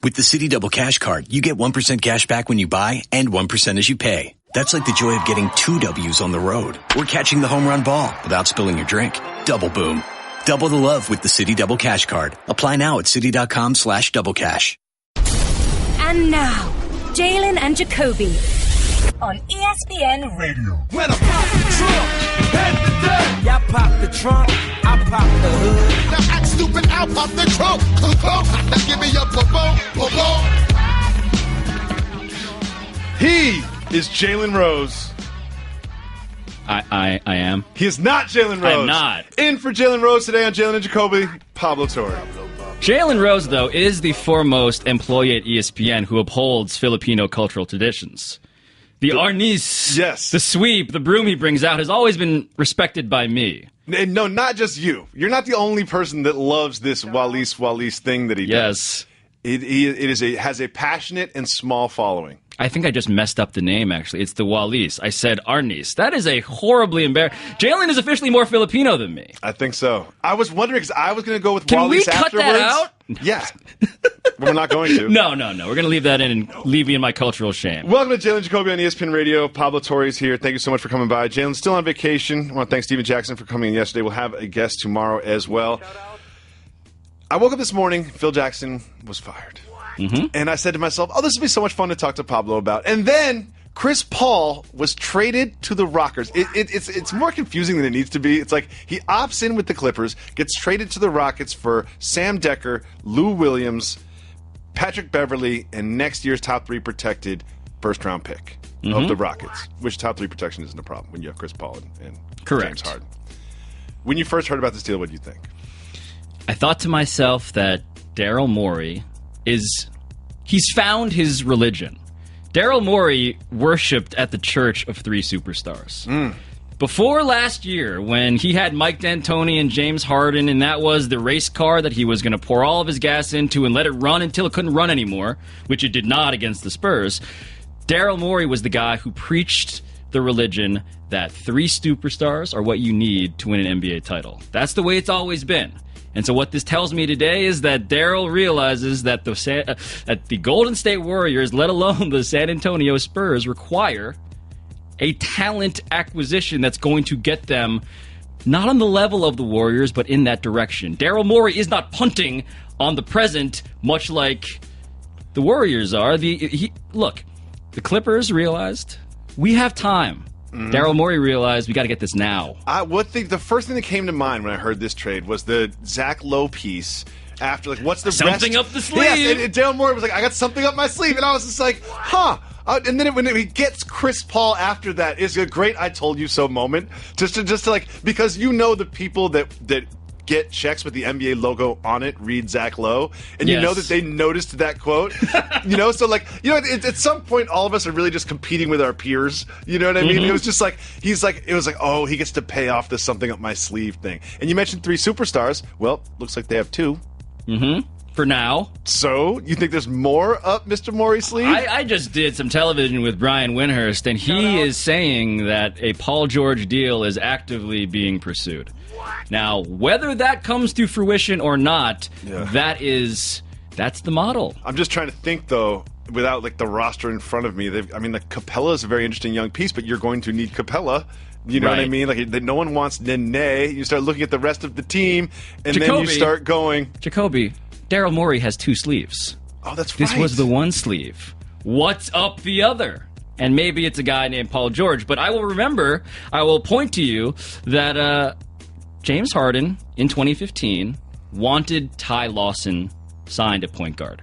With the Citi Double Cash Card, you get 1% cash back when you buy and 1% as you pay. That's like the joy of getting 2 W's on the road or catching the home run ball without spilling your drink. Double boom. Double the love with the Citi Double Cash Card. Apply now at Citi.com/doublecash. And now, Jalen and Jacoby on ESPN Radio. When I pop the trunk, head to death. Y'all pop the trunk, I pop the hood. Now act stupid, I'll pop the trunk. Now give me a boom. He is Jalen Rose. I am. He is not Jalen Rose. I'm not. In for Jalen Rose today on Jalen and Jacoby, Pablo S.Torre. Jalen Rose, though, is the foremost employee at ESPN who upholds Filipino cultural traditions. The arnis, yes, the sweep, the broom he brings out has always been respected by me. And no, not just you. You're not the only person that loves this Walis thing that he does. Yes. It has a passionate and small following. I think I just messed up the name, actually. It's the Walis. I said Arnis. That is a horribly embarrassing... Jalen is officially more Filipino than me. I think so. I was wondering, because I was going to go with Can Walis we cut afterwards. that out? Yeah. We're not going to. No. We're going to leave that in and leave me in my cultural shame. Welcome to Jalen Jacoby on ESPN Radio. Pablo S.Torre is here. Thank you so much for coming by. Jalen's still on vacation. I want to thank Steven Jackson for coming in yesterday. We'll have a guest tomorrow as well. I woke up this morning. Phil Jackson was fired. Mm-hmm. And I said to myself, this would be so much fun to talk to Pablo about. And then Chris Paul was traded to the Rockets. It's more confusing than it needs to be. It's like he opts in with the Clippers, gets traded to the Rockets for Sam Decker, Lou Williams, Patrick Beverley, and next year's top 3 protected first-round pick of the Rockets, which top 3 protection isn't a problem when you have Chris Paul and James Harden. When you first heard about this deal, what did you think? I thought to myself that Daryl Morey he's found his religion. Daryl Morey worshipped at the Church of 3 Superstars. Before last year, when he had Mike D'Antoni and James Harden, and that was the race car that he was going to pour all of his gas into and let it run until it couldn't run anymore, which it did not against the Spurs, Daryl Morey was the guy who preached the religion that 3 superstars are what you need to win an NBA title. That's the way it's always been. And so what this tells me today is that Daryl realizes that the Golden State Warriors, let alone the San Antonio Spurs, require a talent acquisition that's going to get them not on the level of the Warriors, but in that direction. Daryl Morey is not punting on the present, much like the Warriors are. Look, the Clippers realized we have time. Daryl Morey realized we got to get this now. The first thing that came to mind when I heard this trade was the Zach Lowe piece after, what's the something up the sleeve? Yes, and Daryl Morey was like, I got something up my sleeve. And I was just like, and then when he gets Chris Paul after that, it's a great I told you so moment. Just to because you know the people that get checks with the NBA logo on it read Zach Lowe, and you know that they noticed that quote. So at some point all of us are really just competing with our peers. You know what I mean? It was just like he gets to pay off this something up my sleeve thing. And you mentioned 3 superstars. Well, looks like they have 2. For now. So, you think there's more up Mr. Morey's sleeve? I just did some television with Brian Windhurst, and he is saying that a Paul George deal is actively being pursued. Now, whether that comes to fruition or not, that's the model. I'm just trying to think, though, without the roster in front of me. Capella is a very interesting young piece, but you're going to need Capella. You know what I mean? No one wants Nene. You start looking at the rest of the team, and then you start going. Jacoby, Daryl Morey has 2 sleeves. Oh, that's right. This was the one sleeve. What's up the other? And maybe it's a guy named Paul George, but I will point to you that James Harden in 2015 wanted Ty Lawson signed at point guard.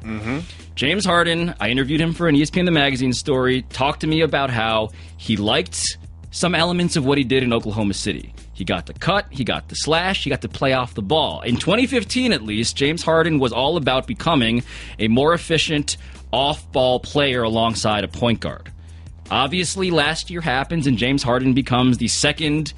James Harden, I interviewed him for an ESPN The Magazine story, talked to me about how he liked some elements of what he did in Oklahoma City. He got the cut, he got the slash, he got to play off the ball. In 2015, at least, James Harden was all about becoming a more efficient off-ball player alongside a point guard. Obviously, last year happens and James Harden becomes the second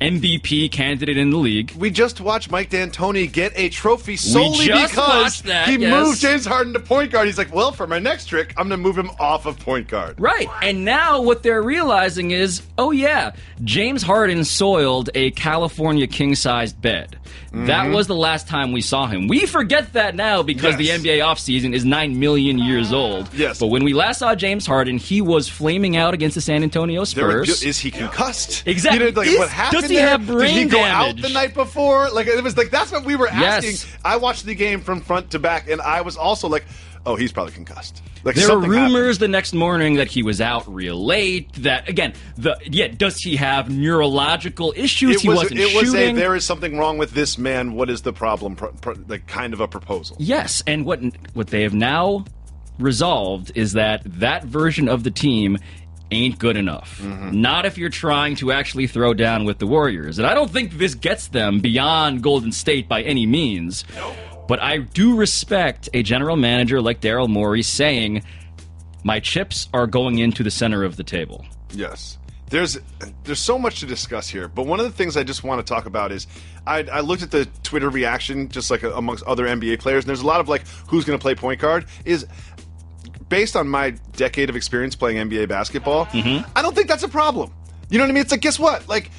MVP candidate in the league. We just watched Mike D'Antoni get a trophy solely just because watched that, he yes. moved James Harden to point guard. He's like, well, for my next trick, I'm going to move him off of point guard. Right. And now what they're realizing is, oh yeah, James Harden soiled a California king-sized bed. That was the last time we saw him. We forget that now because the NBA offseason is 9 million years old. Yes. But when we last saw James Harden, he was flaming out against the San Antonio Spurs. Is he concussed? Exactly. You know, like, what happened does he there? have brain Did he go damage? out the night before? Like, it was like, that's what we were asking. Yes. I watched the game from front to back, and I was also like, oh, he's probably concussed. Like, There were something rumors happened. the next morning that he was out real late. That again, does he have neurological issues? He wasn't shooting. There is something wrong with this man. What is the problem? Like, kind of a proposal. Yes, and what they have now resolved is that version of the team ain't good enough. Not if you're trying to actually throw down with the Warriors. And I don't think this gets them beyond Golden State by any means. But I do respect a general manager like Daryl Morey saying, my chips are going into the center of the table. Yes. There's so much to discuss here, but one of the things I just want to talk about is I looked at the Twitter reaction, just like amongst other NBA players, and there's a lot of like, who's going to play point guard, is based on my decade of experience playing NBA basketball, I don't think that's a problem. You know what I mean? It's like, guess what? Like,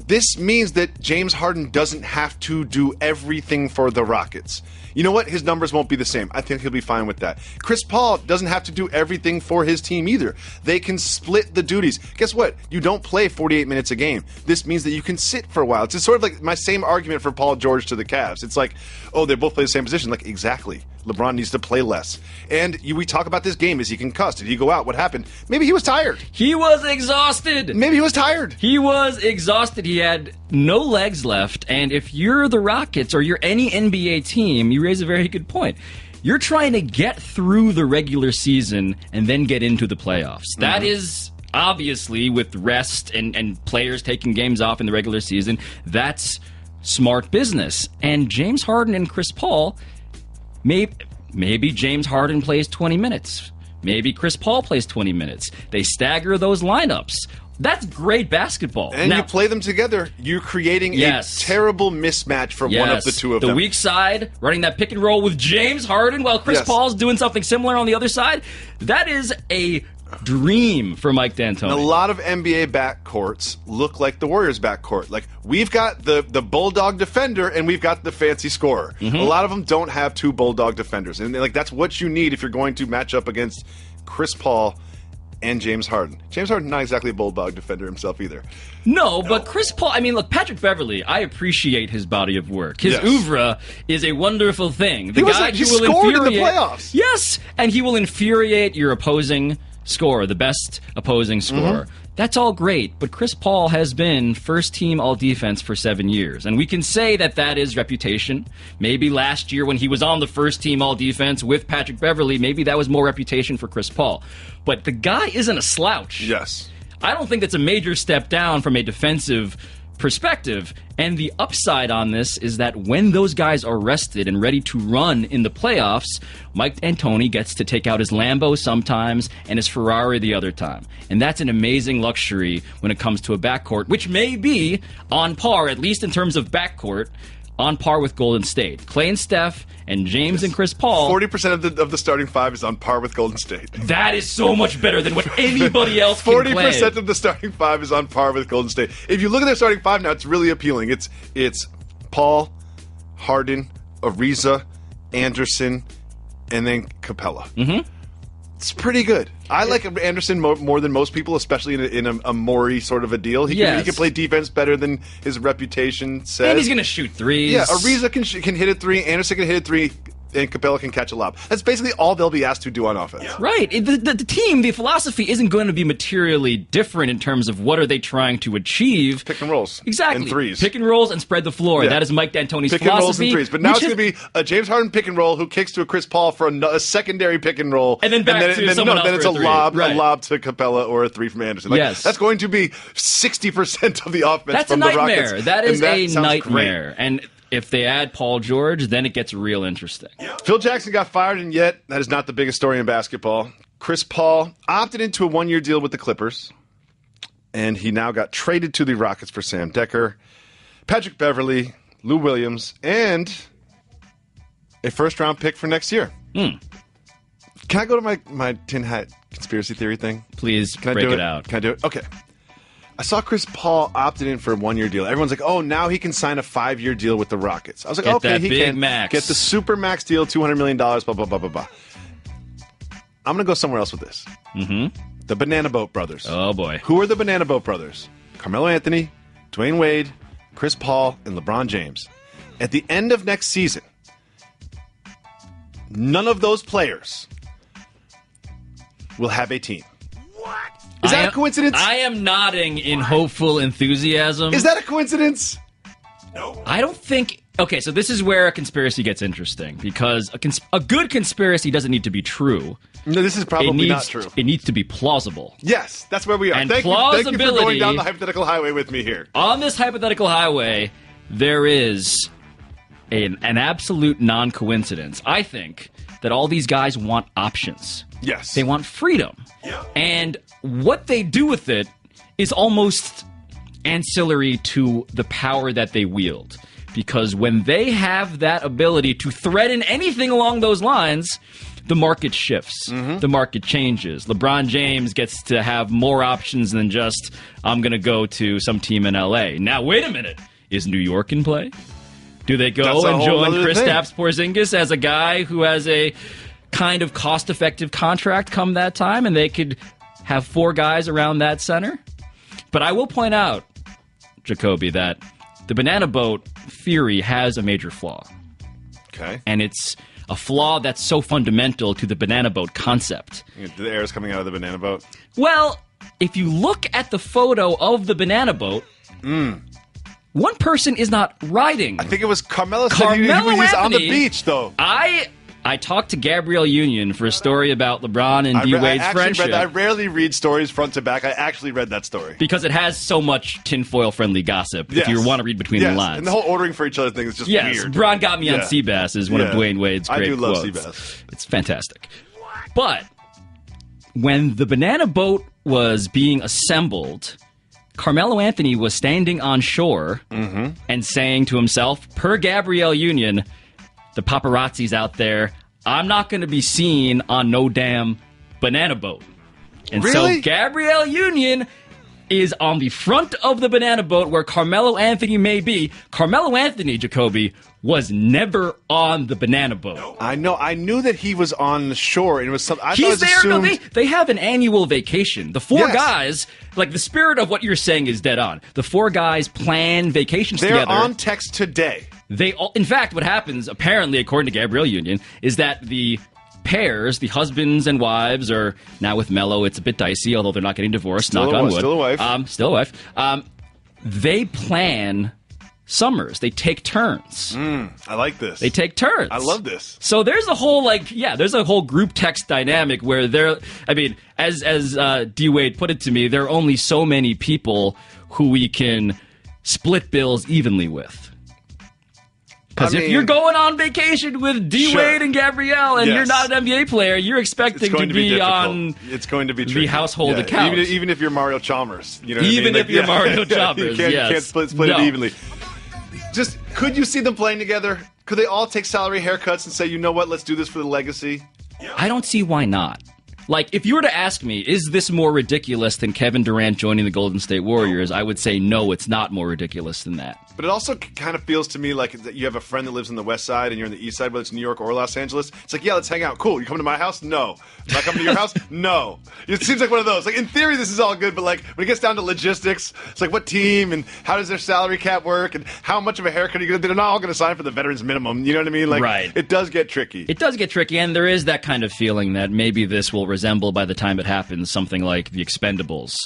this means that James Harden doesn't have to do everything for the Rockets. You know what? His numbers won't be the same. I think he'll be fine with that. Chris Paul doesn't have to do everything for his team either. They can split the duties. Guess what? You don't play 48 minutes a game. This means that you can sit for a while. It's just sort of like my same argument for Paul George to the Cavs. It's like, oh, they both play the same position. Like, exactly. LeBron needs to play less. And we talk about this game. Is he concussed? Did he go out? What happened? Maybe he was tired. He was exhausted. Maybe he was tired. He was exhausted. He had no legs left. And if you're the Rockets or you're any NBA team, you raise a very good point. You're trying to get through the regular season and then get into the playoffs. That is obviously with rest and players taking games off in the regular season. That's smart business. And James Harden and Chris Paul, maybe James Harden plays 20 minutes. Maybe Chris Paul plays 20 minutes. They stagger those lineups. That's great basketball. And now, you play them together, you're creating a terrible mismatch for one of the two of them. The weak side, running that pick and roll with James Harden while Chris Paul's doing something similar on the other side. That is a dream for Mike D'Antoni. A lot of NBA backcourts look like the Warriors backcourt. Like, we've got the bulldog defender and we've got the fancy scorer. A lot of them don't have two bulldog defenders. And like, that's what you need if you're going to match up against Chris Paul and James Harden. James Harden, not exactly a bulldog defender himself either. No, but Chris Paul, I mean, look, Patrick Beverley, I appreciate his body of work. His oeuvre is a wonderful thing. He scored in the playoffs. Yes, and he will infuriate your opposing scorer, the best opposing scorer. That's all great, but Chris Paul has been first-team all-defense for 7 years, and we can say that is reputation. Maybe last year when he was on the first-team all-defense with Patrick Beverley, maybe that was more reputation for Chris Paul. But the guy isn't a slouch. Yes. I don't think that's a major step down from a defensive perspective. And the upside on this is that when those guys are rested and ready to run in the playoffs, Mike D'Antoni gets to take out his Lambo sometimes and his Ferrari the other time. And that's an amazing luxury when it comes to a backcourt, which may be on par, at least in terms of backcourt, on par with Golden State. Clay and Steph and James and Chris Paul. 40% of the starting five is on par with Golden State. That is so much better than what anybody else can play. 40% of the starting five is on par with Golden State. If you look at their starting five now, it's really appealing. It's Paul, Harden, Ariza, Anderson, and then Capella. It's pretty good. I like Anderson more than most people, especially in a Morey sort of a deal. He can play defense better than his reputation says. And he's going to shoot threes. Yeah, Ariza can hit a three, Anderson can hit a three, and Capella can catch a lob. That's basically all they'll be asked to do on offense. Right. The team, the philosophy isn't going to be materially different in terms of what are they trying to achieve. Pick and rolls. Exactly. And threes. Pick and rolls and spread the floor. Yeah. That is Mike D'Antoni's pick philosophy. And rolls and threes. But now it's going to be a James Harden pick and roll who kicks to a Chris Paul for a secondary pick and roll. And then someone else then it's for a three. lob, Right. a lob to Capella or a three from Anderson. Yes. That's going to be 60% of the offense That's from a the nightmare. Rockets. That is a sounds nightmare. great. And if they add Paul George, then it gets real interesting. Phil Jackson got fired, and yet that is not the biggest story in basketball. Chris Paul opted into a one-year deal with the Clippers. and he now got traded to the Rockets for Sam Decker, Patrick Beverley, Lou Williams, and a first-round pick for next year. Can I go to my tin hat conspiracy theory thing? Please Can I break do it out. Can I do it? Okay. I saw Chris Paul opted in for a 1-year deal. Everyone's like, oh, now he can sign a 5-year deal with the Rockets. I was like, Get okay, that he big can max. get the super max deal, $200 million, blah, blah, blah, blah, blah. I'm going to go somewhere else with this. The Banana Boat Brothers. Oh, boy. Who are the Banana Boat Brothers? Carmelo Anthony, Dwayne Wade, Chris Paul, and LeBron James. At the end of next season, none of those players will have a team. What? Is that a coincidence? I am nodding in hopeful enthusiasm. Is that a coincidence? I don't think... Okay, so this is where a conspiracy gets interesting, because a good conspiracy doesn't need to be true. No, this is probably not true. It needs to be plausible. Yes, that's where we are. And Thank you for plausibility- going down the hypothetical highway with me here. On this hypothetical highway, there is an absolute non-coincidence. I think that all these guys want options. Yes. They want freedom. Yeah. And what they do with it is almost ancillary to the power that they wield. Because when they have that ability to threaten anything along those lines, the market shifts. The market changes. LeBron James gets to have more options than just, I'm going to go to some team in LA. Now, wait a minute. Is New York in play? Do they go That's a and whole join other thing. Kristaps Porzingis as a guy who has a kind of cost-effective contract come that time, and they could have 4 guys around that center? But I will point out, Jacoby, that the banana boat theory has a major flaw. Okay. And it's a flaw that's so fundamental to the banana boat concept. The air is coming out of the banana boat. Well, if you look at the photo of the banana boat, one person is not riding. I think it was Carmelo said he was on the beach, though. I talked to Gabrielle Union for a story about LeBron and D-Wade's friendship. I rarely read stories front to back. I actually read that story. Because it has so much tinfoil-friendly gossip, if you want to read between the lines. And the whole ordering for each other thing is just weird. Bron got me on Seabass is one of Dwayne Wade's great I do love quotes. Seabass. It's fantastic. But when the banana boat was being assembled, Carmelo Anthony was standing on shore and saying to himself, per Gabrielle Union, the paparazzi's out there, I'm not going to be seen on no damn banana boat. And so Gabrielle Union is on the front of the banana boat where Carmelo Anthony may be. Carmelo Anthony, Jacoby, was never on the banana boat. I know. I knew that he was on the shore, and it was something. He's there. No, they have an annual vacation. The 4 guys, like the spirit of what you're saying is dead on. The 4 guys plan vacations together. They're on text today. They all, in fact, what happens, apparently, according to Gabrielle Union, is that the pairs, the husbands and wives, are now with Mello. It's a bit dicey, although they're not getting divorced. Knock on wood. Still a wife. Still a wife. They plan summers. They take turns. I like this. They take turns. I love this. So there's a whole there's a whole group text dynamic where as D Wade put it to me, there are only so many people who we can split bills evenly with. Because if you're going on vacation with D Wade and Gabrielle and you're not an NBA player, you're expecting to be on it's going to be the household account. Even if you're Mario Chalmers. You know even if you're Mario Chalmers, you can't split it evenly. Just, could you see them playing together? Could they all take salary haircuts and say, you know what, let's do this for the legacy? I don't see why not. Like, if you were to ask me, is this more ridiculous than Kevin Durant joining the Golden State Warriors, I would say no, it's not more ridiculous than that. But it also kind of feels to me like that you have a friend that lives on the west side and you're on the east side, whether it's New York or Los Angeles. It's like, yeah, let's hang out. Cool. You coming to my house? No. Am I coming to your house? No. It seems like one of those. Like, in theory, this is all good, but like when it gets down to logistics, it's like what team and how does their salary cap work and how much of a haircut are you going to do? They're not all going to sign for the veterans minimum. You know what I mean? Like, right. It does get tricky. It does get tricky, and there is that kind of feeling that maybe this will resemble, by the time it happens, something like The Expendables.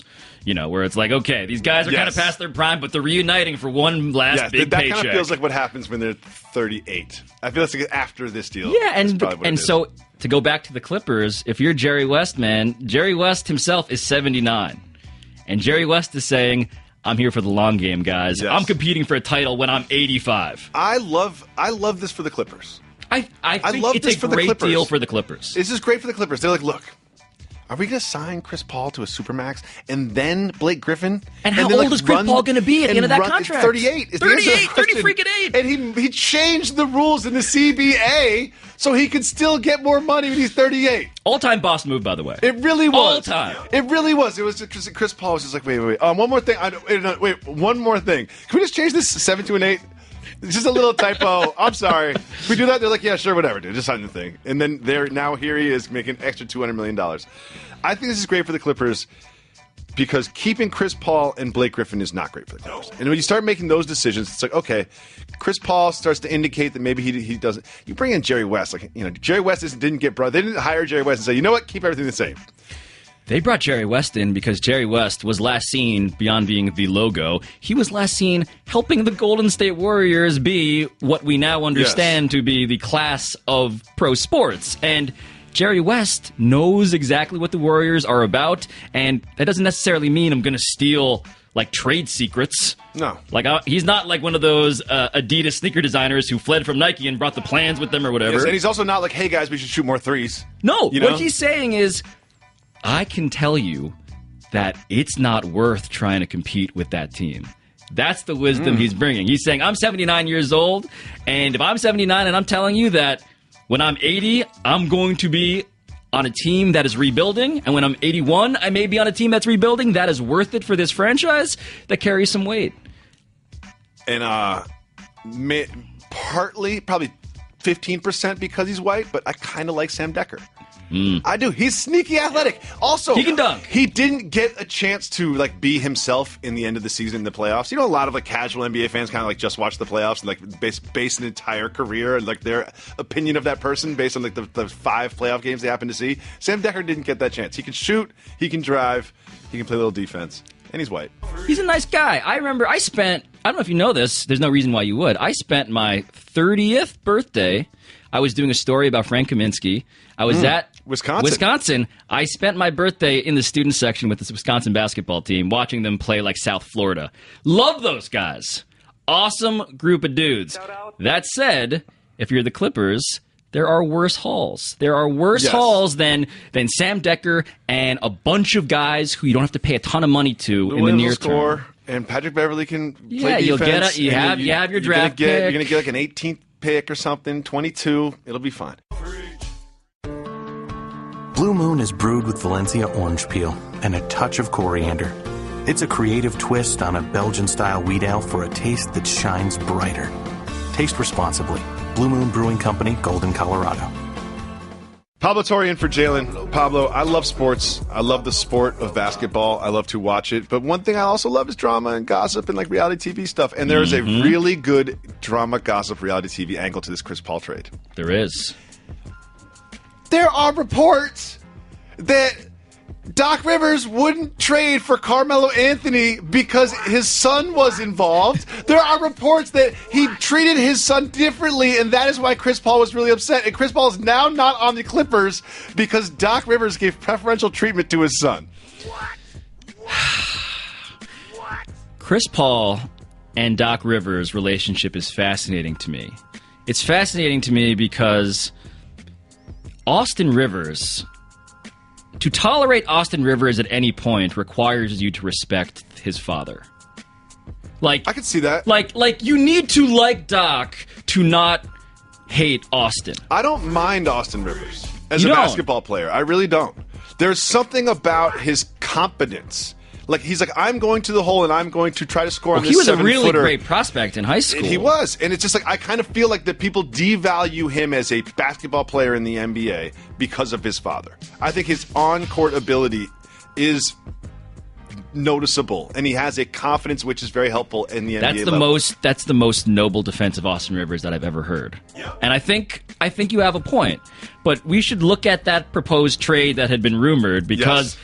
You know, where it's like, okay, these guys are kind of past their prime, but they're reuniting for one last big that paycheck. Kind of feels like what happens when they're 38. I feel like after this deal. Yeah, and so to go back to the Clippers, if you're Jerry West, man, Jerry West himself is 79. And Jerry West is saying, I'm here for the long game, guys. Yes. I'm competing for a title when I'm 85. I love this for the Clippers. I think love it's this a for the great Clippers. deal for the Clippers. This is great for the Clippers. They're like, look, are we going to sign Chris Paul to a Supermax and then Blake Griffin? And how old is Chris Paul going to be at the end of that contract? 38. 38, 30 freaking 8. And he changed the rules in the CBA so he could still get more money when he's 38. All-time boss move, by the way. It really was. All-time. It really was. It was because Chris Paul was just like, wait. One more thing. Wait, one more thing. Can we just change this 7 to an 8? It's just a little typo. I'm sorry. If we do that, they're like, yeah, sure, whatever, dude. Just sign the thing. And then now here he is making extra $200 million. I think this is great for the Clippers because keeping Chris Paul and Blake Griffin is not great for the Clippers. And when you start making those decisions, it's like, okay, Chris Paul starts to indicate that maybe he doesn't. You bring in Jerry West. Jerry West didn't get brought. They didn't hire Jerry West and say, you know what, keep everything the same. They brought Jerry West in because Jerry West was last seen, beyond being the logo, he was last seen helping the Golden State Warriors be what we now understand to be the class of pro sports. And Jerry West knows exactly what the Warriors are about, and that doesn't necessarily mean I'm going to steal trade secrets. No. He's not like one of those Adidas sneaker designers who fled from Nike and brought the plans with them or whatever. Yes, and he's also not like, hey guys, we should shoot more threes. No, what he's saying is, I can tell you that it's not worth trying to compete with that team. That's the wisdom he's bringing. He's saying, I'm 79 years old, and if I'm 79 and I'm telling you that when I'm 80, I'm going to be on a team that is rebuilding, and when I'm 81, I may be on a team that's rebuilding, that is worth it for this franchise, that carries some weight. And partly, probably 15% because he's white, but I kind of like Sam Dekker. I do. He's sneaky athletic. Also, he can dunk. He didn't get a chance to be himself in the end of the season in the playoffs. A lot of casual NBA fans kind of just watch the playoffs and base an entire career and their opinion of that person based on the 5 playoff games they happen to see. Sam Dekker didn't get that chance. He can shoot, he can drive, he can play a little defense, and he's white. He's a nice guy. I remember I don't know if you know this, there's no reason why you would. I spent my 30th birthday, I was doing a story about Frank Kaminsky. I was at Wisconsin. I spent my birthday in the student section with the Wisconsin basketball team, watching them play South Florida. Love those guys. Awesome group of dudes. That said, if you're the Clippers, there are worse hauls. There are worse hauls than Sam Dekker and a bunch of guys who you don't have to pay a ton of money to in the near term. And Patrick Beverly can play defense. You'll get you have your draft pick. You're going to get an 18th pick or something, 22. It'll be fine. Blue Moon is brewed with Valencia orange peel and a touch of coriander. It's a creative twist on a Belgian-style wheat ale for a taste that shines brighter. Taste responsibly. Blue Moon Brewing Company, Golden, Colorado. Pablo S.Torre in for Jalen. Pablo, I love sports. I love the sport of basketball. I love to watch it. But one thing I also love is drama and gossip and reality TV stuff. And there is a really good drama, gossip, reality TV angle to this Chris Paul trade. There is. There are reports that Doc Rivers wouldn't trade for Carmelo Anthony because his son was involved. There are reports that he treated his son differently, and that is why Chris Paul was really upset. And Chris Paul is now not on the Clippers because Doc Rivers gave preferential treatment to his son. Chris Paul and Doc Rivers' relationship is fascinating to me. It's fascinating to me because Austin Rivers, to tolerate Austin Rivers at any point requires you to respect his father. I can see that. You need to like Doc to not hate Austin. I don't mind Austin Rivers as a basketball player. I really don't. There's something about his competence. He's I'm going to the hole and I'm going to try to score on this 7-footer. He was a really great prospect in high school. He was. And it's just I kind of feel that people devalue him as a basketball player in the NBA because of his father. I think his on-court ability is noticeable, and he has a confidence which is very helpful in the NBA level. That's the most noble defense of Austin Rivers that I've ever heard. Yeah. And I think you have a point. But we should look at that proposed trade that had been rumored because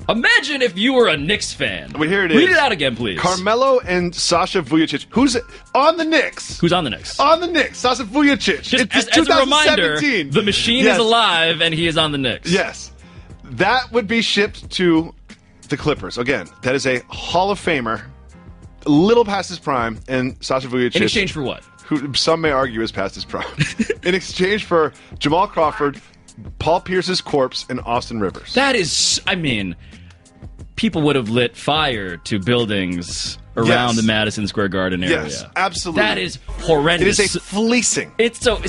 imagine if you were a Knicks fan. Well, here it is. Read it out again, please. Carmelo and Sasha Vujacic. Who's on the Knicks? Who's on the Knicks? On the Knicks. Sasha Vujacic. Just as a reminder, the machine is alive and he is on the Knicks. Yes. That would be shipped to the Clippers. Again, that is a Hall of Famer, a little past his prime, and Sasha Vujacic. In exchange for what? Who some may argue is past his prime. In exchange for Jamal Crawford, Paul Pierce's corpse and Austin Rivers. That is, I mean, people would have lit fire to buildings around the Madison Square Garden area. Yes, absolutely. That is horrendous. It is a fleecing. It's so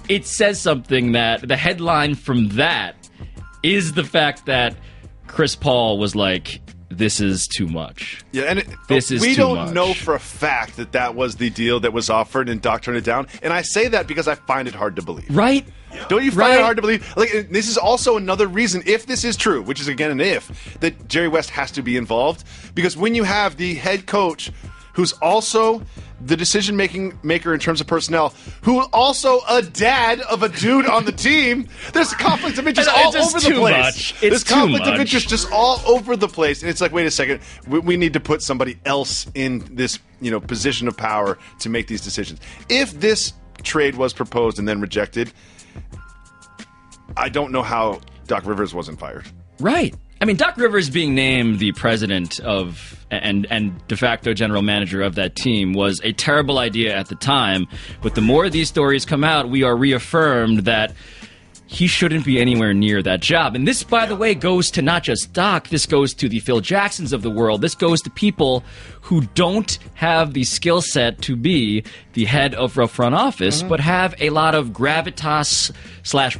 it says something that the headline from that is the fact that Chris Paul was like, this is too much. Yeah, and we don't know for a fact that that was the deal that was offered and Doc turned it down. And I say that because I find it hard to believe. Right? Don't you find it hard to believe? Like, this is also another reason, if this is true, which is again an if, that Jerry West has to be involved. Because when you have the head coach who's also the decision-making maker in terms of personnel, who also a dad of a dude on the team, there's conflict of interest all over the place. There's conflict of interest just all over the place. And it's like, wait a second, we need to put somebody else in this, position of power to make these decisions. If this trade was proposed and then rejected, I don't know how Doc Rivers wasn't fired. Right. I mean, Doc Rivers being named the president of and de facto general manager of that team was a terrible idea at the time. But the more these stories come out, we are reaffirmed that he shouldn't be anywhere near that job. And this, by the way, goes to not just Doc. This goes to the Phil Jacksons of the world. This goes to people who don't have the skill set to be the head of a front office, but have a lot of gravitas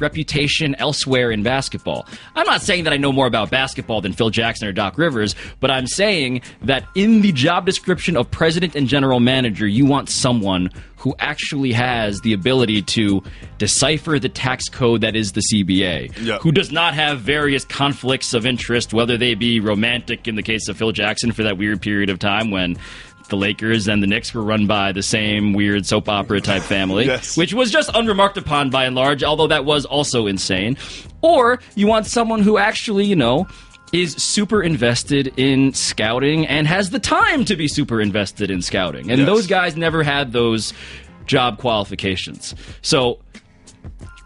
/ reputation elsewhere in basketball. I'm not saying that I know more about basketball than Phil Jackson or Doc Rivers, but I'm saying that in the job description of president and general manager, you want someone who actually has the ability to decipher the tax code that is the CBA, who does not have various conflicts of interest, whether they be romantic in the case of Phil Jackson for that weird period of time when the Lakers and the Knicks were run by the same weird soap opera type family, which was just unremarked upon by and large, although that was also insane. Or you want someone who actually, is super invested in scouting and has the time to be super invested in scouting. And those guys never had those job qualifications. So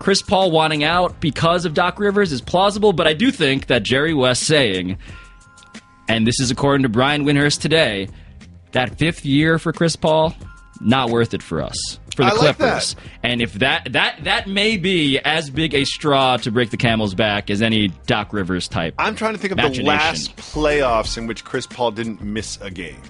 Chris Paul wanting out because of Doc Rivers is plausible, but I do think that Jerry West saying, and this is according to Brian Windhurst today, that 5th year for Chris Paul, not worth it for us, for the Clippers. Like that. And if that may be as big a straw to break the camel's back as any Doc Rivers type. I'm trying to think of the last playoffs in which Chris Paul didn't miss a game.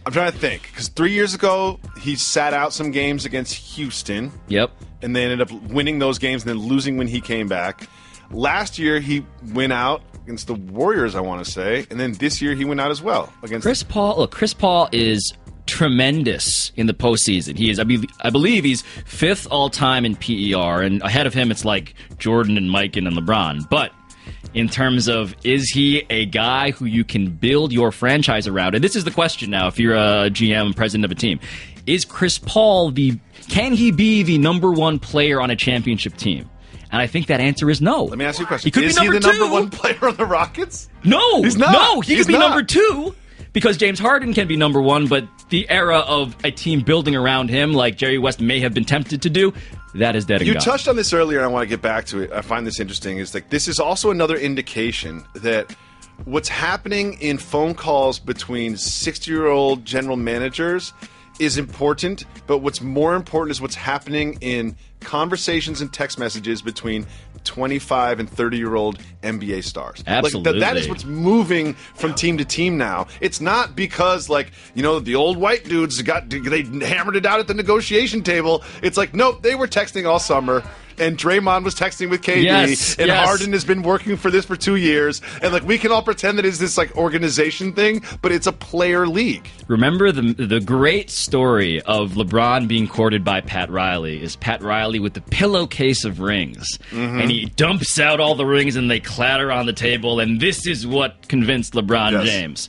I'm trying to think, because 3 years ago, he sat out some games against Houston. Yep. And they ended up winning those games and then losing when he came back. Last year, he went out against the Warriors, I want to say. And then this year, he went out as well. Against Chris Paul. Look, Chris Paul is tremendous in the postseason. He is, I believe he's 5th all-time in PER. And ahead of him, it's like Jordan and Mike and LeBron. But in terms of, is he a guy who you can build your franchise around? And this is the question now, if you're a GM and president of a team. Is Chris Paul can he be the number one player on a championship team? And I think that answer is no. Let me ask you a question. He could is be he the two. number one player on the Rockets? No. He's not. No, he He's could be not. number 2 because James Harden can be number 1, but the era of a team building around him, like Jerry West may have been tempted to do, that is dead and gone. gone. You touched on this earlier, and I want to get back to it. I find this interesting. Is like this is also another indication that what's happening in phone calls between 60-year-old general managers is important, but what's more important is what's happening in conversations and text messages between 25 and 30-year-old NBA stars. Absolutely. That is what's moving from team to team now. It's not because, the old white dudes they hammered it out at the negotiation table. It's like, nope, they were texting all summer. And Draymond was texting with KD, and Harden has been working for this for 2 years. And we can all pretend that it's this organization thing, but it's a player league. Remember the great story of LeBron being courted by Pat Riley is Pat Riley with the pillowcase of rings, and he dumps out all the rings and they clatter on the table, and this is what convinced LeBron James.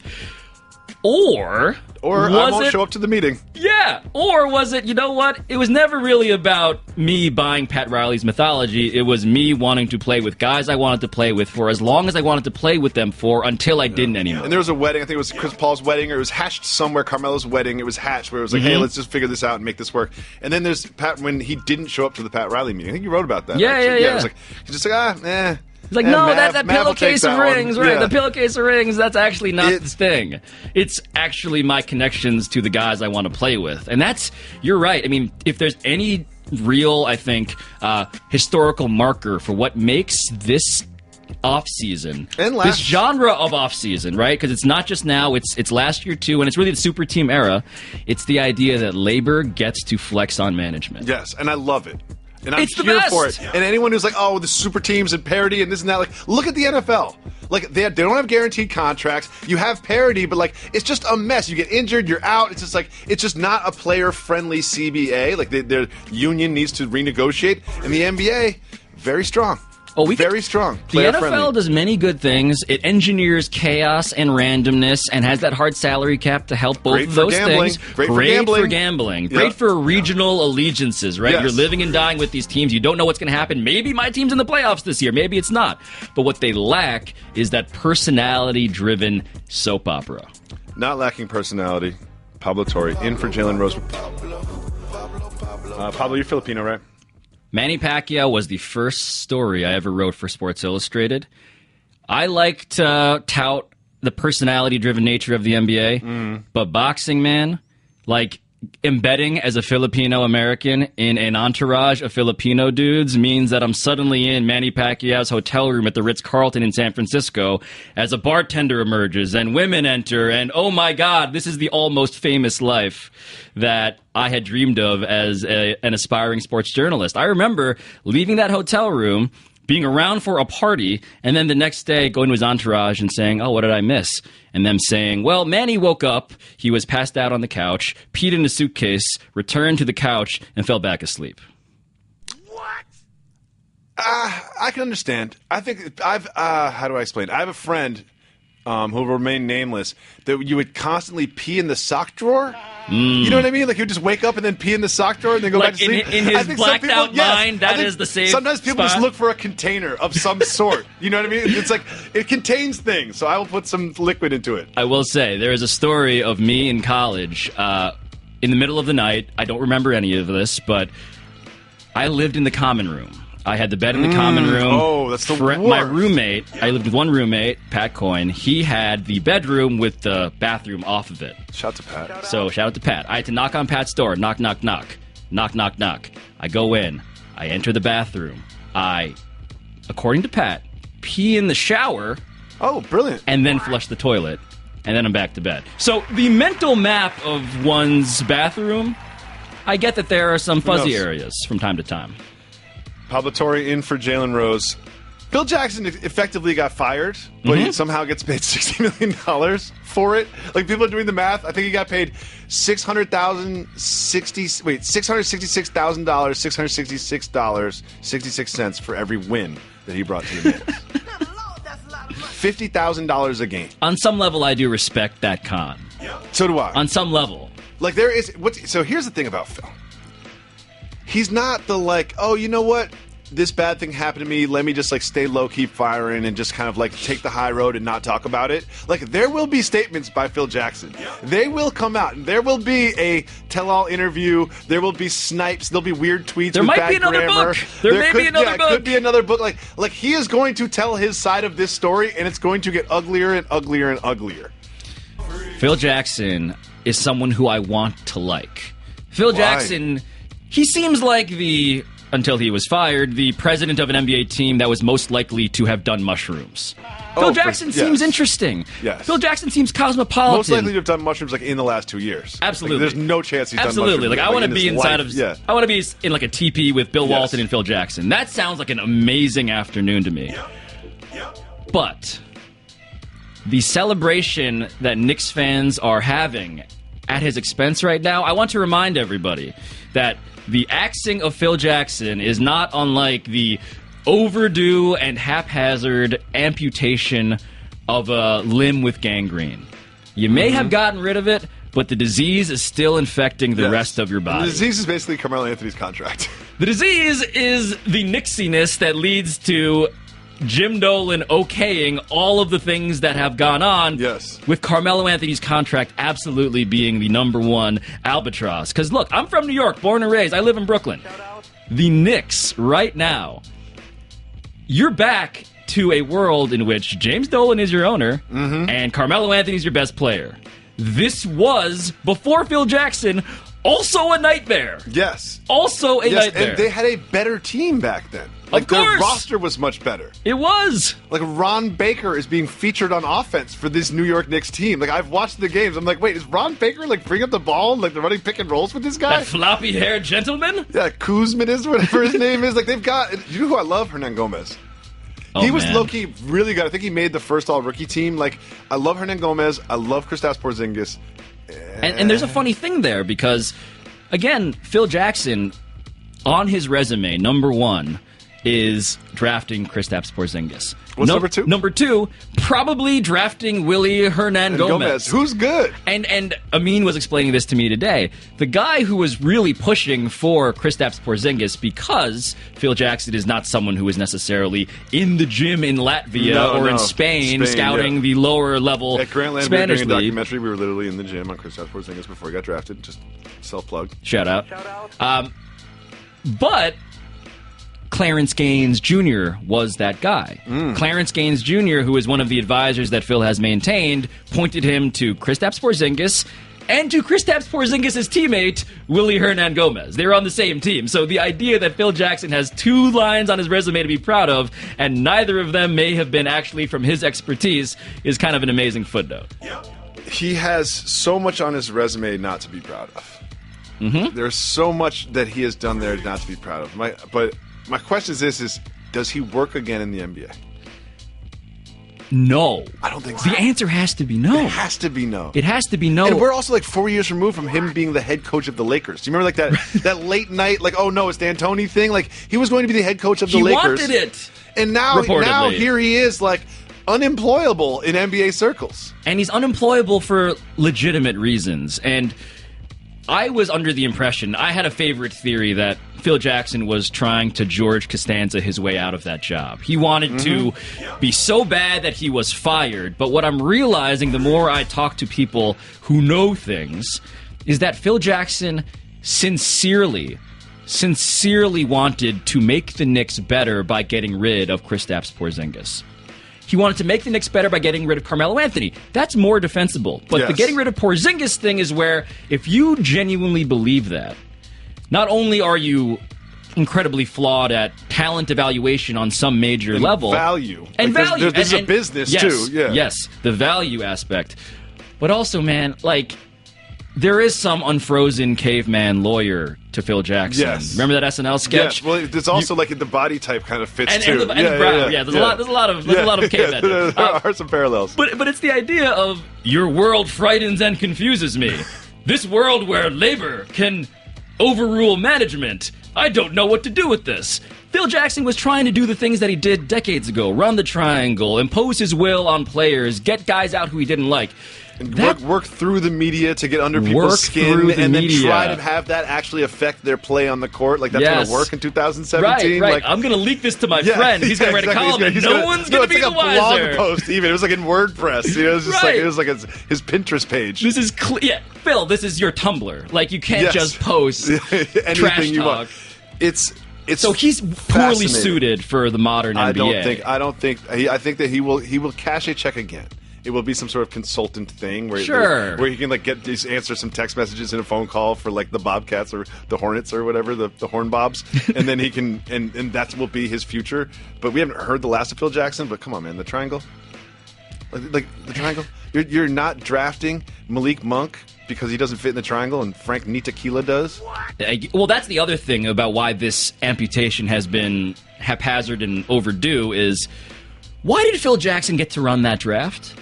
Or I won't show up to the meeting. Yeah. Or was it, it was never really about me buying Pat Riley's mythology. It was me wanting to play with guys I wanted to play with for as long as I wanted to play with them for until I didn't anymore. And there was a wedding. I think it was Chris Paul's wedding, or it was hatched somewhere. Carmelo's wedding. It was hatched where it was like, hey, let's just figure this out and make this work. And then there's Pat when he didn't show up to the Pat Riley meeting. I think you wrote about that. Yeah. It was he's just like, He's like, no, that pillowcase of rings, right? The pillowcase of rings, that's actually not the thing. It's actually my connections to the guys I want to play with. And you're right. I mean, if there's any real, I think, historical marker for what makes this off-season, this genre of off-season, right? Because it's not just now, it's last year too, and it's really the super team era. It's the idea that labor gets to flex on management. Yes, and I love it. And I'm It's the here best. for it. And anyone who's like, oh, the super teams and parity and this and that, like, look at the NFL. Like, they don't have guaranteed contracts. You have parity, but, like, it's just a mess. You get injured, you're out. It's just, like, it's just not a player-friendly CBA. Like, their union needs to renegotiate. And the NBA, very strong. Very strong. The NFL does many good things. It engineers chaos and randomness and has that hard salary cap to help both of those things. Great for gambling. Great for regional allegiances, right? Yes. You're living and dying with these teams. You don't know what's going to happen. Maybe my team's in the playoffs this year. Maybe it's not. But what they lack is that personality-driven soap opera. Not lacking personality. Pablo Torre in for Jalen Rose. Pablo, you're Filipino, right? Manny Pacquiao was the first story I ever wrote for Sports Illustrated. I like to tout the personality-driven nature of the NBA, but boxing, man, like embedding as a Filipino-American in an entourage of Filipino dudes means that I'm suddenly in Manny Pacquiao's hotel room at the Ritz-Carlton in San Francisco as a bartender emerges and women enter, and oh my God, this is the almost famous life that I had dreamed of as an aspiring sports journalist. I remember leaving that hotel room, being around for a party, and then the next day going to his entourage and saying, oh, what did I miss? And them saying, well, Manny woke up, he was passed out on the couch, peed in a suitcase, returned to the couch, and fell back asleep. What? I can understand. I think how do I explain? I have a friend who will remain nameless that you would constantly pee in the sock drawer. You know what I mean? Like, you would just wake up and then pee in the sock drawer and then go back to sleep. In his blacked out mind, that is the safe Sometimes people spot. just look for a container of some sort. You know what I mean? It's like, it contains things, so I will put some liquid into it. I will say, there is a story of me in college in the middle of the night. I don't remember any of this, but I lived in the common room. I had the bed in the common room. Oh, that's the worst. My roommate, I lived with one roommate, Pat Coyne. He had the bedroom with the bathroom off of it. Shout out to Pat. So, shout out to Pat. I had to knock on Pat's door. Knock, knock, knock. Knock, knock, knock. I go in. I enter the bathroom. I, according to Pat, pee in the shower. Oh, brilliant. And then flush the toilet. And then I'm back to bed. So, the mental map of one's bathroom, I get that there are some fuzzy areas from time to time. Pablo Torre in for Jalen Rose. Phil Jackson effectively got fired, but he somehow gets paid $60 million for it. Like, people are doing the math. I think he got paid $666.66 for every win that he brought to the Knicks. $50,000 a game. On some level, I do respect that con. So do I. On some level. Like, there is... So here's the thing about Phil. He's not the, like, oh, you know what? This bad thing happened to me. Let me just, like, stay low, keep firing, and just kind of, like, take the high road and not talk about it. Like, there will be statements by Phil Jackson. They will come out. And there will be a tell-all interview. There will be snipes. There'll be weird tweets with bad grammar. There might be another book. There may be another book. It could be another book. Like, he is going to tell his side of this story, and it's going to get uglier and uglier and uglier. Phil Jackson is someone who I want to like. Phil Jackson... He seems like until he was fired, the president of an NBA team that was most likely to have done mushrooms. Phil Jackson seems interesting. Yes. Phil Jackson seems cosmopolitan. Most likely to have done mushrooms, like, in the last 2 years. Absolutely. Like, there's no chance he's done mushrooms. Absolutely. Like, I want to be inside life. I want to be in, like, a teepee with Bill Walton and Phil Jackson. That sounds like an amazing afternoon to me. But the celebration that Knicks fans are having at his expense right now, I want to remind everybody that the axing of Phil Jackson is not unlike the overdue and haphazard amputation of a limb with gangrene. You may have gotten rid of it, but the disease is still infecting the rest of your body. And the disease is basically Carmelo Anthony's contract. The disease is the Knicksiness that leads to Jim Dolan okaying all of the things that have gone on, with Carmelo Anthony's contract absolutely being the number one albatross. Because, look, I'm from New York, born and raised. I live in Brooklyn. The Knicks, right now, you're back to a world in which James Dolan is your owner and Carmelo Anthony's your best player. This was, before Phil Jackson, Also a nightmare. Yes. Also a nightmare. And they had a better team back then. Like, of course. their roster was much better. It was. Like, Ron Baker is being featured on offense for this New York Knicks team. Like, I've watched the games. I'm like, wait, is Ron Baker, like, bring up the ball and, like, they're running pick and rolls with this guy? That floppy-haired gentleman? Yeah, Kuzmin is whatever his name is. Like, they've got... You know who I love? Hernan Gomez. Oh, he was man. low-key really good. I think he made the first all-rookie team. Like, I love Hernan Gomez. I love Kristaps Porzingis. And there's a funny thing there because, again, Phil Jackson, on his resume, number 1 is drafting Kristaps Porzingis. What's number 2? Number 2, probably drafting Willie Hernan Gomez. Who's good? And Amin was explaining this to me today. The guy who was really pushing for Kristaps Porzingis, because Phil Jackson is not someone who is necessarily in the gym in Latvia or in Spain scouting the lower level At Grantland, Spanish we were doing a league. documentary. We were literally in the gym on Kristaps Porzingis before he got drafted. Just self-plug. Shout out. But Clarence Gaines Jr. was that guy. Clarence Gaines Jr., who is one of the advisors that Phil has maintained, pointed him to Kristaps Porzingis and to Kristaps Porzingis' teammate, Willie Hernan Gomez. They're on the same team. So the idea that Phil Jackson has 2 lines on his resume to be proud of, and neither of them may have been actually from his expertise, is kind of an amazing footnote. He has so much on his resume not to be proud of. There's so much that he has done there not to be proud of. But my question is this, does he work again in the NBA? No. I don't think so. The answer has to be no. It has to be no. It has to be no. And we're also like 4 years removed from him being the head coach of the Lakers. Do you remember like that late night, like, oh no, it's D'Antoni thing? Like, he was going to be the head coach of the Lakers. He wanted it. And now here he is, like, unemployable in NBA circles. And he's unemployable for legitimate reasons. And I was under the impression, I had a favorite theory that Phil Jackson was trying to George Costanza his way out of that job. He wanted to be so bad that he was fired. But what I'm realizing the more I talk to people who know things is that Phil Jackson sincerely wanted to make the Knicks better by getting rid of Kristaps Porzingis. He wanted to make the Knicks better by getting rid of Carmelo Anthony. That's more defensible. But the getting rid of Porzingis thing is where, if you genuinely believe that, not only are you incredibly flawed at talent evaluation on some major level. Value. And like value. This is a business, too. Yeah. Yes, the value aspect. But also, man, like, there is some unfrozen caveman lawyer to Phil Jackson. Yes. Remember that SNL sketch? Yes. Well, it's also like the body type kind of fits too. And the brow. Yeah, there's a lot of caveman. There are some parallels. But it's the idea of your world frightens and confuses me. This world where labor can overrule management. I don't know what to do with this. Phil Jackson was trying to do the things that he did decades ago. Run the triangle, impose his will on players, get guys out who he didn't like. And work through the media to get under people's skin and then try to have that actually affect their play on the court. Like, that's going to work in 2017. Right. Like, I'm going to leak this to my friend. He's going to write a column and no one's going to be the wiser. It's like a blog post even. It was like in WordPress. You know, it was like his Pinterest page. This is Phil, this is your Tumblr. Like, you can't just post trash talk. It's so he's poorly suited for the modern NBA. I think that he will cash a check again. It will be some sort of consultant thing where he can like answer some text messages in a phone call for like the Bobcats or the Hornets or whatever, the Horn Bobs, and then he can and that will be his future. But we haven't heard the last of Phil Jackson. But come on, man, the triangle, like the triangle. You're not drafting Malik Monk because he doesn't fit in the triangle, and Frank Ntilikina does. Well, that's the other thing about why this amputation has been haphazard and overdue is why did Phil Jackson get to run that draft?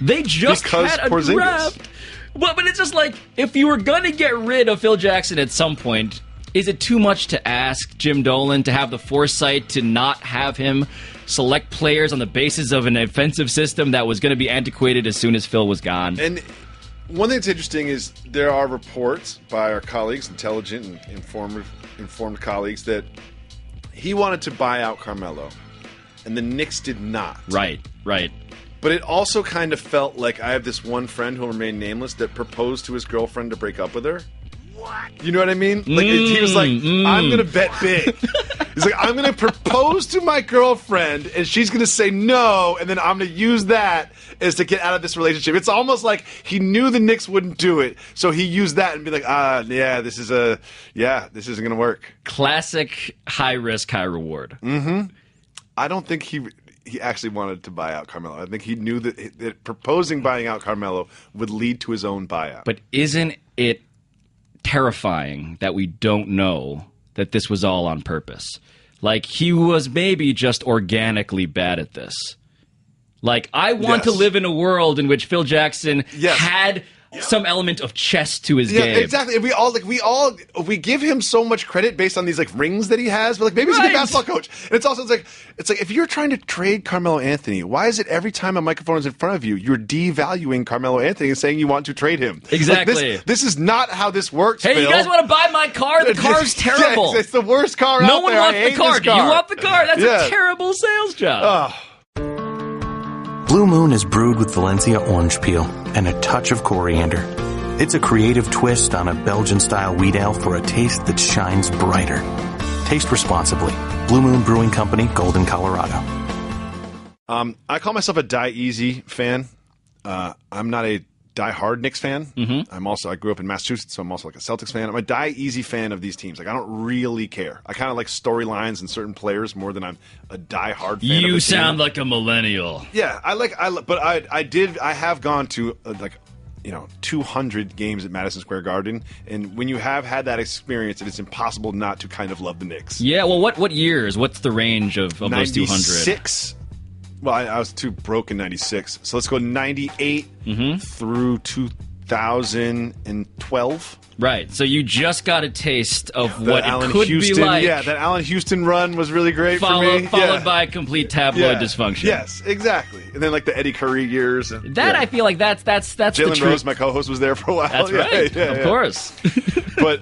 They just had a draft. But it's just like, if you were going to get rid of Phil Jackson at some point, is it too much to ask Jim Dolan to have the foresight to not have him select players on the basis of an offensive system that was going to be antiquated as soon as Phil was gone? And one thing that's interesting is there are reports by our colleagues, intelligent and informed colleagues, that he wanted to buy out Carmelo, and the Knicks did not. Right. But it also kind of felt like I have this one friend who will remain nameless that proposed to his girlfriend to break up with her. What? You know what I mean? Like he was like, I'm going to bet big. He's like, I'm going to propose to my girlfriend, and she's going to say no, and then I'm going to use that as to get out of this relationship. It's almost like he knew the Knicks wouldn't do it, so he used that and be like, this isn't going to work. Classic high risk, high reward. Mm-hmm. I don't think he actually wanted to buy out Carmelo. I think he knew that proposing buying out Carmelo would lead to his own buyout. But isn't it terrifying that we don't know that this was all on purpose? Like, he was maybe just organically bad at this. Like, I want to live in a world in which Phil Jackson had some element of chess to his game. Exactly. We give him so much credit based on these like rings that he has, but like maybe he's a good basketball coach. And it's also like if you're trying to trade Carmelo Anthony, why is it every time a microphone is in front of you, you're devaluing Carmelo Anthony and saying you want to trade him? Exactly. Like this is not how this works. Hey, Phil. you guys want to buy my car? The car's terrible. It's the worst car out there. No one wants the car. Do you want the car? That's a terrible sales job. Blue Moon is brewed with Valencia orange peel and a touch of coriander. It's a creative twist on a Belgian-style wheat ale for a taste that shines brighter. Taste responsibly. Blue Moon Brewing Company, Golden, Colorado. I call myself a Die Easy fan. I'm not a die-hard Knicks fan. Mm-hmm. I grew up in Massachusetts, so I'm also like a Celtics fan. I'm a Die Easy fan of these teams. Like, I don't really care. I kind of like storylines and certain players more than I'm a die-hard fan. You sound like a millennial. Yeah, but I have gone to 200 games at Madison Square Garden, and when you have had that experience, it is impossible not to kind of love the Knicks. Yeah, well, what years? What's the range of those 200? 96. Well, I was too broke in 96, so let's go 98 through 2012. Right, so you just got a taste of what Allen it could Houston, be like. Yeah, that Allen Houston run was really great for me. Followed by complete tabloid dysfunction. Yes, exactly. And then like the Eddie Curry years. I feel like that's Jalen Rose, my co-host, was there for a while. That's right, of course. But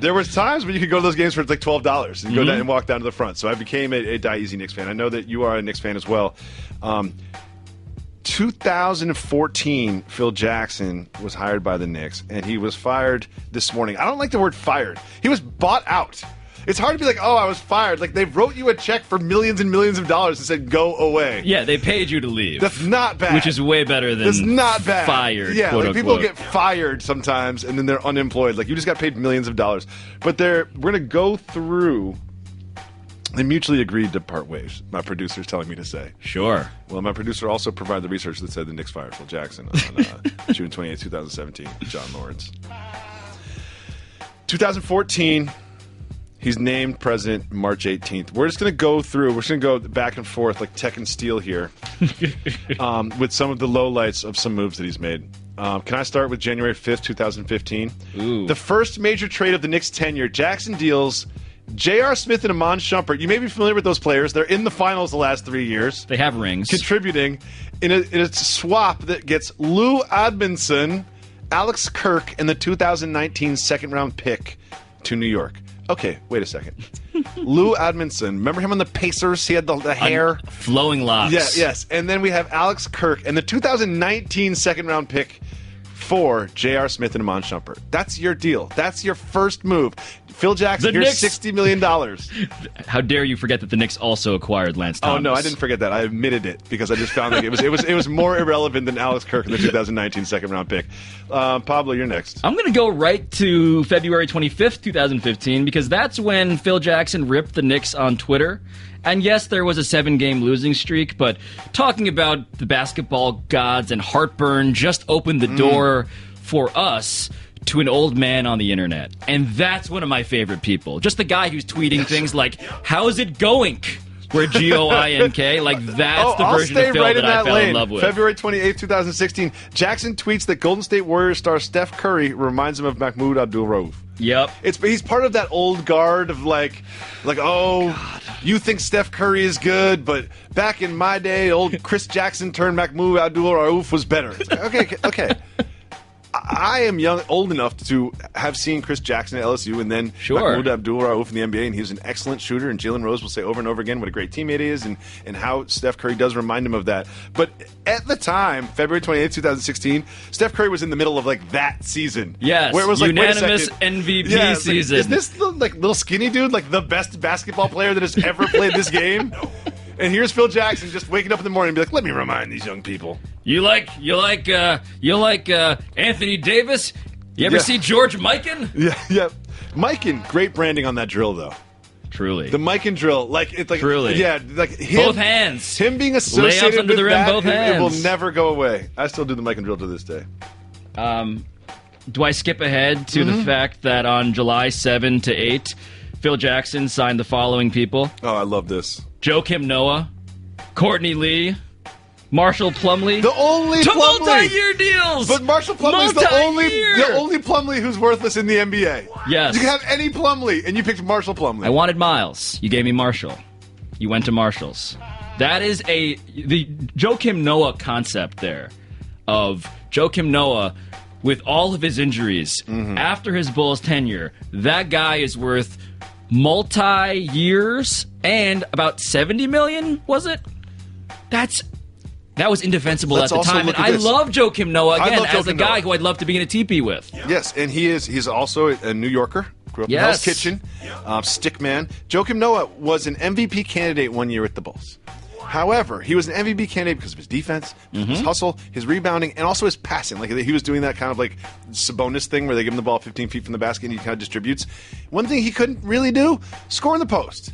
there was times when you could go to those games for like $12 and go down and walk down to the front. So I became a Die Easy Knicks fan. I know that you are a Knicks fan as well. 2014, Phil Jackson was hired by the Knicks, and he was fired this morning. I don't like the word fired. He was bought out. It's hard to be like, oh, I was fired. Like, they wrote you a check for millions and millions of dollars and said, go away. Yeah, they paid you to leave. That's not bad. Which is way better than That's not bad. Fired, Yeah, quote like people unquote. get fired sometimes, and then they're unemployed. Like, you just got paid millions of dollars. But we're going to go through... They mutually agreed to part ways, my producer's telling me to say. Sure. Well, my producer also provided the research that said the Knicks fired Phil Jackson on June 28, 2017, John Lawrence. 2014, he's named president March 18th. We're just going to go through, we're just going to go back and forth like Tech and Steel here with some of the lowlights of some moves that he's made. Can I start with January 5th, 2015? Ooh. The first major trade of the Knicks' tenure, Jackson deals J.R. Smith and Amon Shumpert. You may be familiar with those players. They're in the finals the last 3 years. They have rings. Contributing in a swap that gets Lou Admonson, Alex Kirk, and the 2019 second-round pick to New York. Okay, wait a second. Lou Admonson. Remember him on the Pacers? He had the hair. Flowing locks. Yeah, yes. And then we have Alex Kirk and the 2019 second-round pick for J.R. Smith and Amon Shumpert. That's your deal. That's your first move. Phil Jackson, here's $60 million. How dare you forget that the Knicks also acquired Lance Thomas? Oh, no, I didn't forget that. I admitted it because I just found like it was more irrelevant than Alex Kirk in the 2019 second-round pick. Pablo, you're next. I'm going to go right to February 25th, 2015, because that's when Phil Jackson ripped the Knicks on Twitter. And yes, there was a 7-game losing streak, but talking about the basketball gods and heartburn just opened the door for us to an old man on the internet. And that's one of my favorite people. Just the guy who's tweeting things like, how's it going? Where G-O-I-N-K, like that's the version of Phil that I fell in love with. February 28, 2016, Jackson tweets that Golden State Warriors star Steph Curry reminds him of Mahmoud Abdul-Rauf. Yep. He's part of that old guard of like, you think Steph Curry is good, but back in my day, old Chris Jackson turned Mahmoud Abdul-Rauf was better. It's like, okay. I am old enough to have seen Chris Jackson at LSU, and then Mahmoud Abdul-Rauf in the NBA, and he was an excellent shooter. And Jalen Rose will say over and over again what a great teammate he is, and how Steph Curry does remind him of that. But at the time, February 28th, 2016, Steph Curry was in the middle of that season. Yes, where it was unanimous MVP season. Is this the little skinny dude, the best basketball player that has ever played this game? And here's Phil Jackson just waking up in the morning and be like, let me remind these young people. You like Anthony Davis? You ever see George Mikan? Yeah. Mikan, great branding on that drill, though. Truly. The Mikan drill. Truly. Yeah, him, both hands. Him being associated under with the rim, that, both hands. It will never go away. I still do the Mikan drill to this day. Do I skip ahead to the fact that on July 7 to 8, Phil Jackson signed the following people? Oh, I love this. Joakim Noah, Courtney Lee, Marshall Plumlee. The only to Plumlee. multi-year deals. But Marshall Plumlee is the only Plumlee who's worthless in the NBA. Yes. You can have any Plumlee, and you picked Marshall Plumlee. I wanted Miles. You gave me Marshall. You went to Marshall's. That is the Joakim Noah concept there of Joakim Noah with all of his injuries after his Bulls tenure. That guy is worth multi-years and about $70 million, was it? That was indefensible at the time. And I love Joakim Noah again as a guy who I'd love to be in a teepee with. Yes, and he's also a New Yorker. Grew up in Hell's Kitchen, stick man. Joakim Noah was an MVP candidate one year with the Bulls. However, he was an MVP candidate because of his defense, his hustle, his rebounding, and also his passing. He was doing that kind of Sabonis thing where they give him the ball 15 feet from the basket and he kind of distributes. One thing he couldn't really do, score in the post.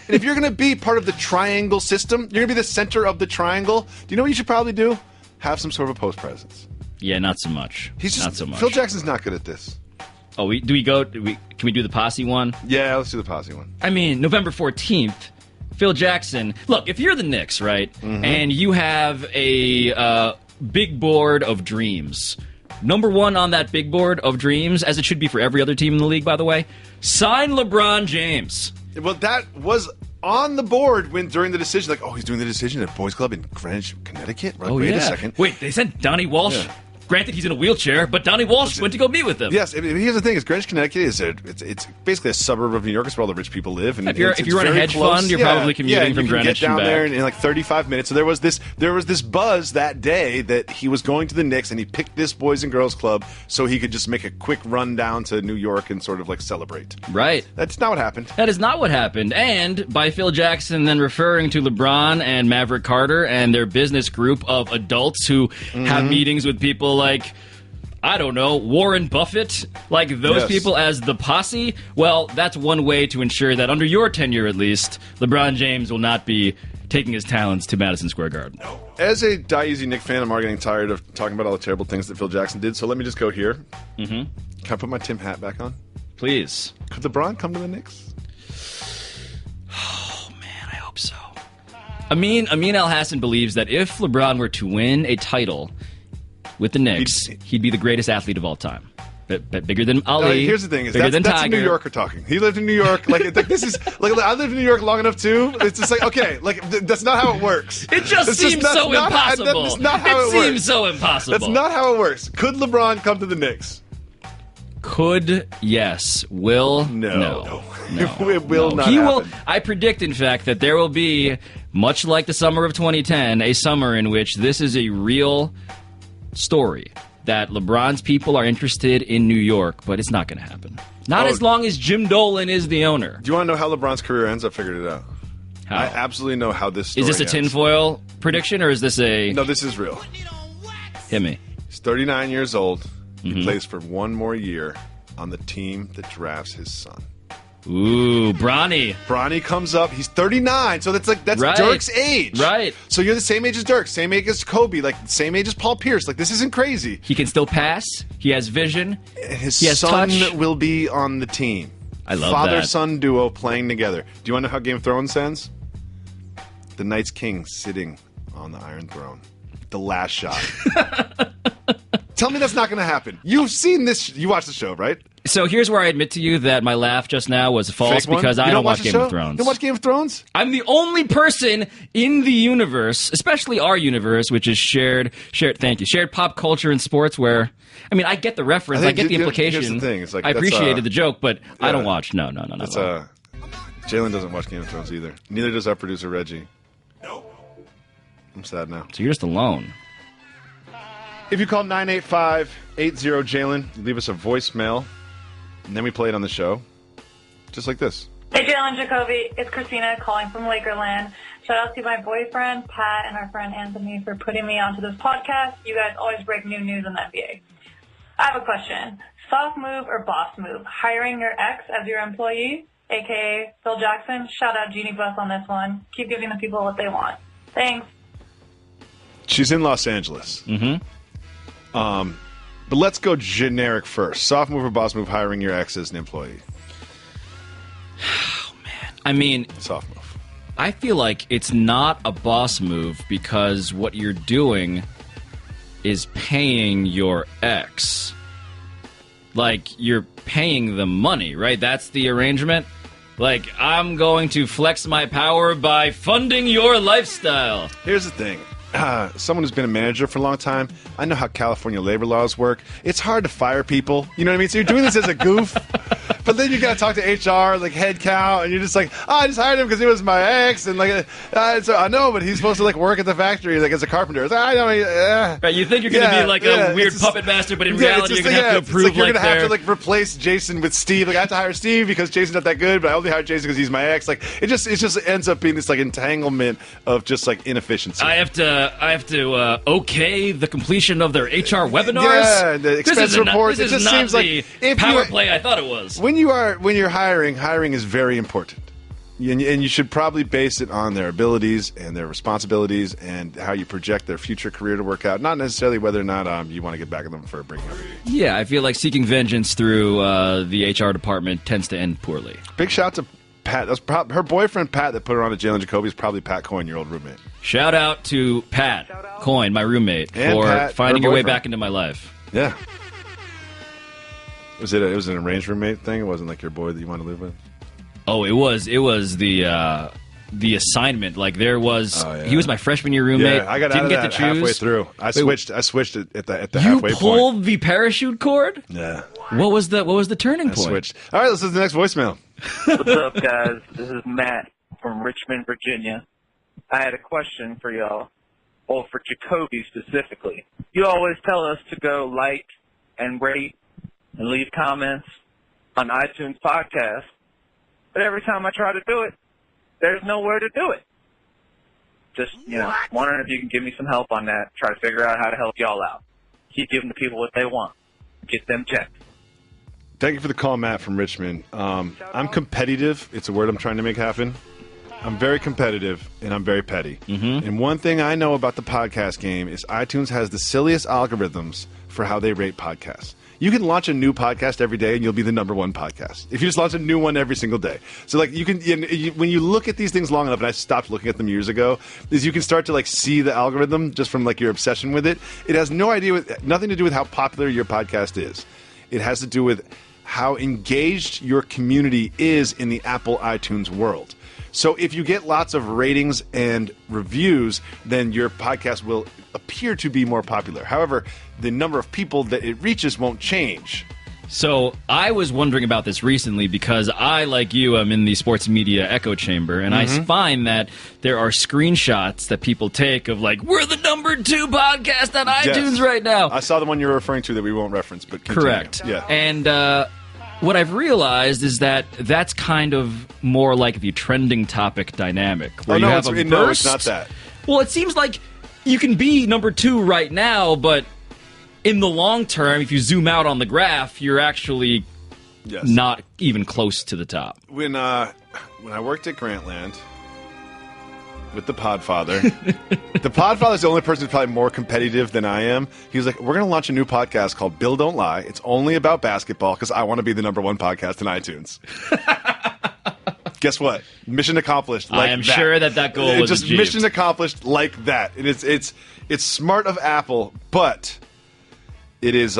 And if you're going to be part of the triangle system, you're going to be the center of the triangle, do you know what you should probably do? Have some sort of a post presence. Yeah, not so much. Not so much. Phil Jackson's not good at this. Oh, can we do the posse one? Yeah, let's do the posse one. I mean, November 14th, Phil Jackson. Look, if you're the Knicks, right, and you have a big board of dreams, number one on that big board of dreams, as it should be for every other team in the league, by the way, sign LeBron James. Well, that was on the board during the decision. He's doing the decision at Boys Club in Greenwich, Connecticut? Right, wait a second. Wait, they sent Donnie Walsh? Yeah. Granted, he's in a wheelchair, but Donnie Walsh went to go meet with him. Yes, here's the thing: is Greenwich, Connecticut it's basically a suburb of New York. It's where all the rich people live. And if you run a hedge fund, you're probably commuting from Greenwich. You can get down and there in 35 minutes. So there was this buzz that day that he was going to the Knicks, and he picked this Boys and Girls Club so he could just make a quick run down to New York and sort of celebrate. Right. That's not what happened. That is not what happened. And by Phil Jackson then referring to LeBron and Maverick Carter and their business group of adults who have meetings with people like, I don't know, Warren Buffett, those people as the posse, well, that's one way to ensure that under your tenure at least, LeBron James will not be taking his talents to Madison Square Garden. As a Die Easy Knick fan, I'm already getting tired of talking about all the terrible things that Phil Jackson did, so let me just go here. Can I put my Tim hat back on? Please. Could LeBron come to the Knicks? Oh, man, I hope so. Amin Al-Hassan believes that if LeBron were to win a title with the Knicks, he'd be the greatest athlete of all time. But bigger than Ali. Here's the thing: that's a New Yorker talking. He lived in New York. This is I lived in New York long enough too. It's just that's not how it works. It just seems so impossible. That's not how it works. Seems so impossible. That's not how it works. Could LeBron come to the Knicks? Could, yes. Will, no. It will not happen. I predict, in fact, that there will be, much like the summer of 2010, a summer in which this is a real story that LeBron's people are interested in New York, but it's not going to happen. Not as long as Jim Dolan is the owner. Do you want to know how LeBron's career ends? I figured it out. How? I absolutely know how this story Is this a tinfoil prediction, or is this a... No, this is real. Hit me. He's 39 years old. He plays for one more year on the team that drafts his son. Ooh, Bronny. Bronny comes up. He's 39, so that's right. Dirk's age. Right. So you're the same age as Dirk, same age as Kobe, same age as Paul Pierce. This isn't crazy. He can still pass. He has vision. His he has son touch. will be on the team. I love Father-son duo playing together. Do you want to know how Game of Thrones ends? The Night's King sitting on the Iron Throne. The last shot. Tell me that's not going to happen. You've seen this. You watched the show, right? So here's where I admit to you that my laugh just now was false because I don't watch Game of Thrones. You don't watch Game of Thrones? I'm the only person in the universe, especially our universe, which is shared pop culture and sports where, I mean, I get the reference, I get the implication. Here's the thing. It's like, I appreciated the joke, but I don't watch. No. Jalen doesn't watch Game of Thrones either. Neither does our producer, Reggie. Nope. I'm sad now. So you're just alone. If you call 985-80-JALEN, leave us a voicemail, and then we play it on the show, just like this. Hey, Jalen Jacoby. It's Christina calling from Lakerland. Shout out to my boyfriend, Pat, and our friend Anthony for putting me onto this podcast. You guys always break new news in the NBA. I have a question. Soft move or boss move? Hiring your ex as your employee, a.k.a. Phil Jackson? Shout out Jeannie Buss on this one. Keep giving the people what they want. Thanks. She's in Los Angeles. Mm-hmm. But let's go generic first. Soft move or boss move, hiring your ex as an employee? Oh, man. I mean... Soft move. I feel like it's not a boss move because what you're doing is paying your ex. Like, you're paying them money, right? That's the arrangement? Like, I'm going to flex my power by funding your lifestyle. Here's the thing. Someone who's been a manager for a long time, I know how California labor laws work. It's hard to fire people. You know what I mean? So you're doing this as a goof, but then you got to talk to HR, like head count, and you're just like, oh, I just hired him because he was my ex, and like, so I know, but he's supposed to like work at the factory, like as a carpenter. It's, I know. Right? You think you're going to be like a weird puppet master, but in reality, you're going to have to approve. You're going to have to like replace Jason with Steve. Like I have to hire Steve because Jason's not that good, but I only hired Jason because he's my ex. Like it just ends up being this like entanglement of just like inefficiency. I have to okay the completion of their HR webinars. Yeah, the expense reports. It just seems like if power play I thought it was. When you're hiring is very important, and you should probably base it on their abilities and their responsibilities and how you project their future career to work out. Not necessarily whether or not you want to get back at them for bringing up. Yeah, I feel like seeking vengeance through the HR department tends to end poorly. Big shout to Pat. That's her boyfriend Pat that put her on to Jalen Jacoby is probably Pat Coyne, your old roommate. Shout out to Pat Coyne, my roommate, and for Pat, finding your way back into my life. Yeah. It was an arranged roommate thing? It wasn't like your boy that you want to live with? Oh, it was the assignment. Like there was he was my freshman year roommate. Yeah, I got Didn't out of get that to choose. halfway through. I switched it at the halfway point. You pulled the parachute cord? Yeah. What was the turning point? I switched. All right, this is the next voicemail. What's up, guys? This is Matt from Richmond, Virginia. I had a question for y'all, or for Jacoby specifically. You always tell us to go like and rate and leave comments on iTunes podcast, but every time I try to do it, there's nowhere to do it. Just, wondering if you can give me some help on that, try to figure out how to help y'all out. Keep giving the people what they want. Get them checked. Thank you for the call, Matt from Richmond. I'm competitive. It's a word I'm trying to make happen. I'm very competitive, and I'm very petty. Mm-hmm. And one thing I know about the podcast game is iTunes has the silliest algorithms for how they rate podcasts. You can launch a new podcast every day, and you'll be the #1 podcast. If you just launch a new one every single day. So, like, when you look at these things long enough, and I stopped looking at them years ago, is you can start to, like, see the algorithm just from, like, your obsession with it. It has nothing to do with how popular your podcast is. It has to do with how engaged your community is in the Apple iTunes world. So if you get lots of ratings and reviews, then your podcast will appear to be more popular. However, the number of people that it reaches won't change. So I was wondering about this recently because I, like you, am in the sports media echo chamber, and I find that there are screenshots that people take of, like, we're the #2 podcast on iTunes right now. I saw the one you're referring to that we won't reference, but continue. Correct. Yeah. And what I've realized is that that's kind of more like the trending topic dynamic. Where you have a burst. No, it's not that. Well, it seems like you can be #2 right now, but in the long term, if you zoom out on the graph, you're actually not even close to the top. When I worked at Grantland with the Podfather, the Podfather's the only person who's probably more competitive than I am. He was like, we're going to launch a new podcast called Bill Don't Lie. It's only about basketball because I want to be the #1 podcast in iTunes. Guess what? Mission accomplished. Like I am sure that goal was just achieved. Mission accomplished like that. And it's smart of Apple, but it is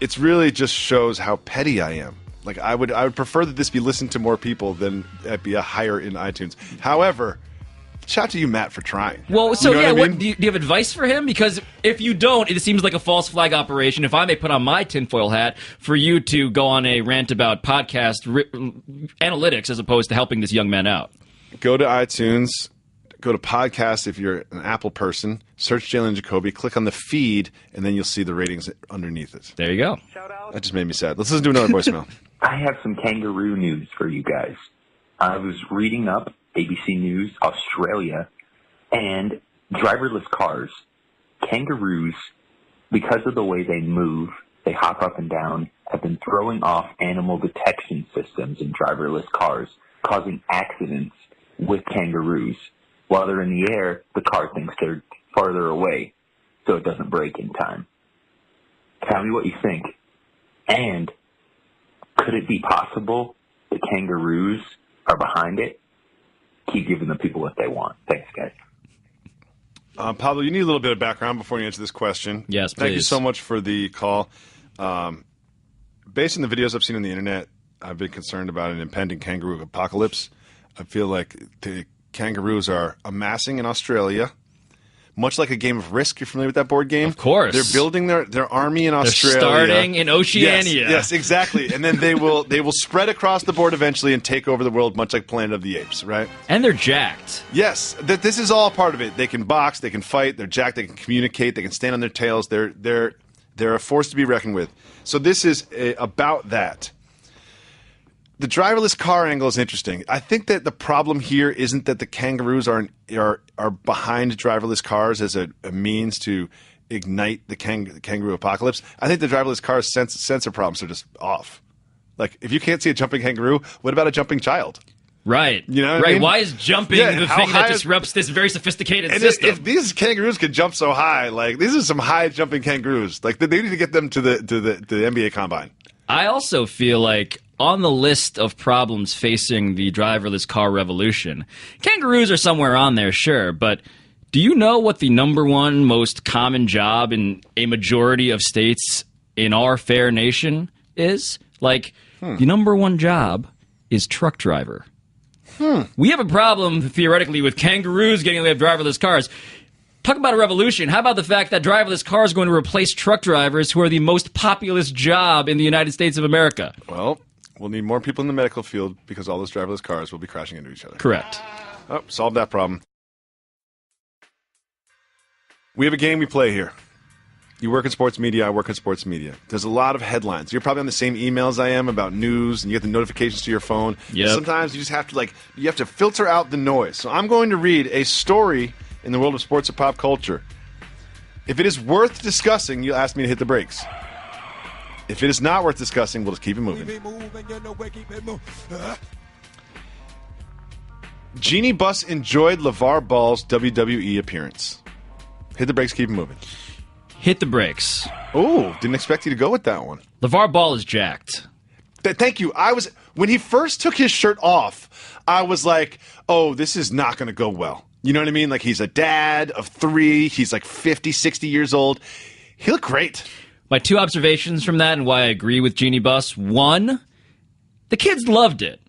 It's really just shows how petty I am. Like I would prefer that this be listened to more people than it be a higher in iTunes. However, shout out to you, Matt, for trying. Well, so you know yeah, what I mean? do you have advice for him? Because if you don't, it seems like a false flag operation. If I may put on my tinfoil hat for you to go on a rant about podcast analytics as opposed to helping this young man out. Go to iTunes, go to podcast if you're an Apple person, search Jalen Jacoby, click on the feed, and then you'll see the ratings underneath it. There you go. That just made me sad. Let's listen to another voicemail. I have some kangaroo news for you guys. I was reading up ABC News Australia and driverless cars. Kangaroos, because of the way they move, they hop up and down, have been throwing off animal detection systems in driverless cars, causing accidents with kangaroos. While they're in the air, the car thinks they're farther away, so it doesn't brake in time. Tell me what you think. And could it be possible the kangaroos are behind it? Keep giving the people what they want. Thanks, guys. Pablo, you need a little bit of background before you answer this question. Yes, please. Thank you so much for the call. Based on the videos I've seen on the internet, I've been concerned about an impending kangaroo apocalypse. I feel like the kangaroos are amassing in Australia, much like a game of Risk. You're familiar with that board game? Of course. They're building their army in Australia. They're starting in Oceania. Yes, exactly. And then they will spread across the board eventually and take over the world, much like Planet of the Apes, right? And they're jacked. Yes, this is all part of it. They can box, they can fight, they're jacked, they can communicate, they can stand on their tails. They're a force to be reckoned with. So this is about that. The driverless car angle is interesting. I think that the problem here isn't that the kangaroos are behind driverless cars as a means to ignite the kangaroo apocalypse. I think the driverless cars' sensor problems are just off. Like, if you can't see a jumping kangaroo, what about a jumping child? Right. You know what right. I mean? Why is jumping the thing that disrupts this very sophisticated system? If these kangaroos can jump so high, like, these are some high jumping kangaroos. Like, they need to get them to the NBA Combine. I also feel like on the list of problems facing the driverless car revolution, kangaroos are somewhere on there, sure, but do you know what the number one most common job in a majority of states in our fair nation is? Like, the number one job is truck driver. We have a problem, theoretically, with kangaroos getting away with driverless cars. Talk about a revolution. How about the fact that driverless cars are going to replace truck drivers, who are the most populous job in the United States of America? Well, we'll need more people in the medical field because all those driverless cars will be crashing into each other. Correct. Oh, solve that problem. We have a game we play here. You work in sports media, I work in sports media. There's a lot of headlines. You're probably on the same emails I am about news, and you get the notifications to your phone. Yep. Sometimes you just have to filter out the noise. So I'm going to read a story in the world of sports or pop culture. If it is worth discussing, you'll ask me to hit the brakes. If it is not worth discussing, we'll just keep it moving. Jeannie Buss enjoyed LeVar Ball's WWE appearance. Hit the brakes, keep it moving. Hit the brakes. Oh, didn't expect you to go with that one. LeVar Ball is jacked. Thank you. When he first took his shirt off, I was like, oh, this is not going to go well. You know what I mean? Like, he's a dad of 3. He's like 50, 60 years old. He looked great. My 2 observations from that and why I agree with Jeannie Buss. 1, the kids loved it.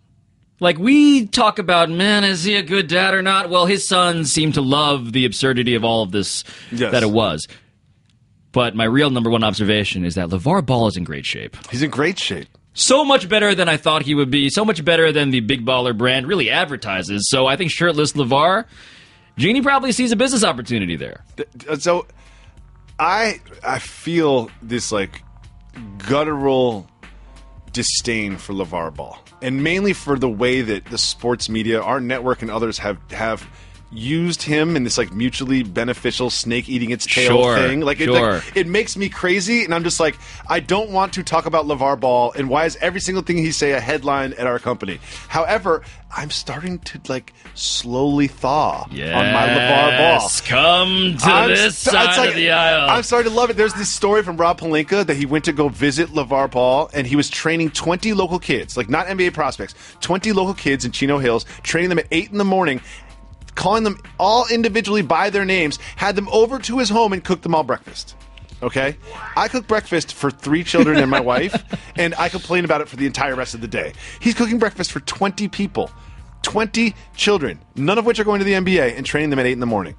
Like, we talk about, man, is he a good dad or not? Well, his sons seem to love the absurdity of all of this that it was. But my real number 1 observation is that LeVar Ball is in great shape. He's in great shape. So much better than I thought he would be. So much better than the Big Baller brand really advertises. So I think shirtless LeVar, Jeannie probably sees a business opportunity there. So I feel this, like, guttural disdain for LeVar Ball. And mainly for the way that the sports media, our network and others have used him in this, like, mutually beneficial snake eating its tail thing. Like, it makes me crazy, and I'm just like, I don't want to talk about LeVar Ball, and why is every single thing he say a headline at our company? However, I'm starting to, like, slowly thaw on my LeVar Ball. Come to this side of the aisle. I'm starting to love it. There's this story from Rob Pelinka that he went to go visit LeVar Ball, and he was training 20 local kids, like, not NBA prospects, 20 local kids in Chino Hills, training them at 8 in the morning, calling them all individually by their names, had them over to his home and cooked them all breakfast. Okay? I cook breakfast for 3 children and my wife, and I complain about it for the entire rest of the day. He's cooking breakfast for 20 people. 20 children, none of which are going to the NBA, and training them at 8 in the morning.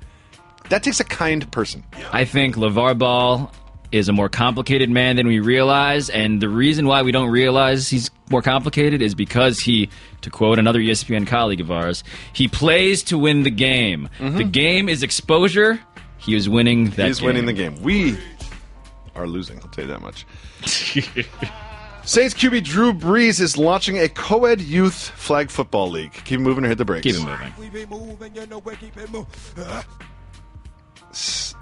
That takes a kind person. I think LeVar Ball is a more complicated man than we realize, and the reason why we don't realize he's more complicated is because he, to quote another ESPN colleague of ours, he plays to win the game. The game is exposure. He is winning that game. He's winning the game. We are losing, I'll tell you that much. Saints QB Drew Brees is launching a co-ed youth flag football league. Keep it moving or hit the brakes. Keep it moving.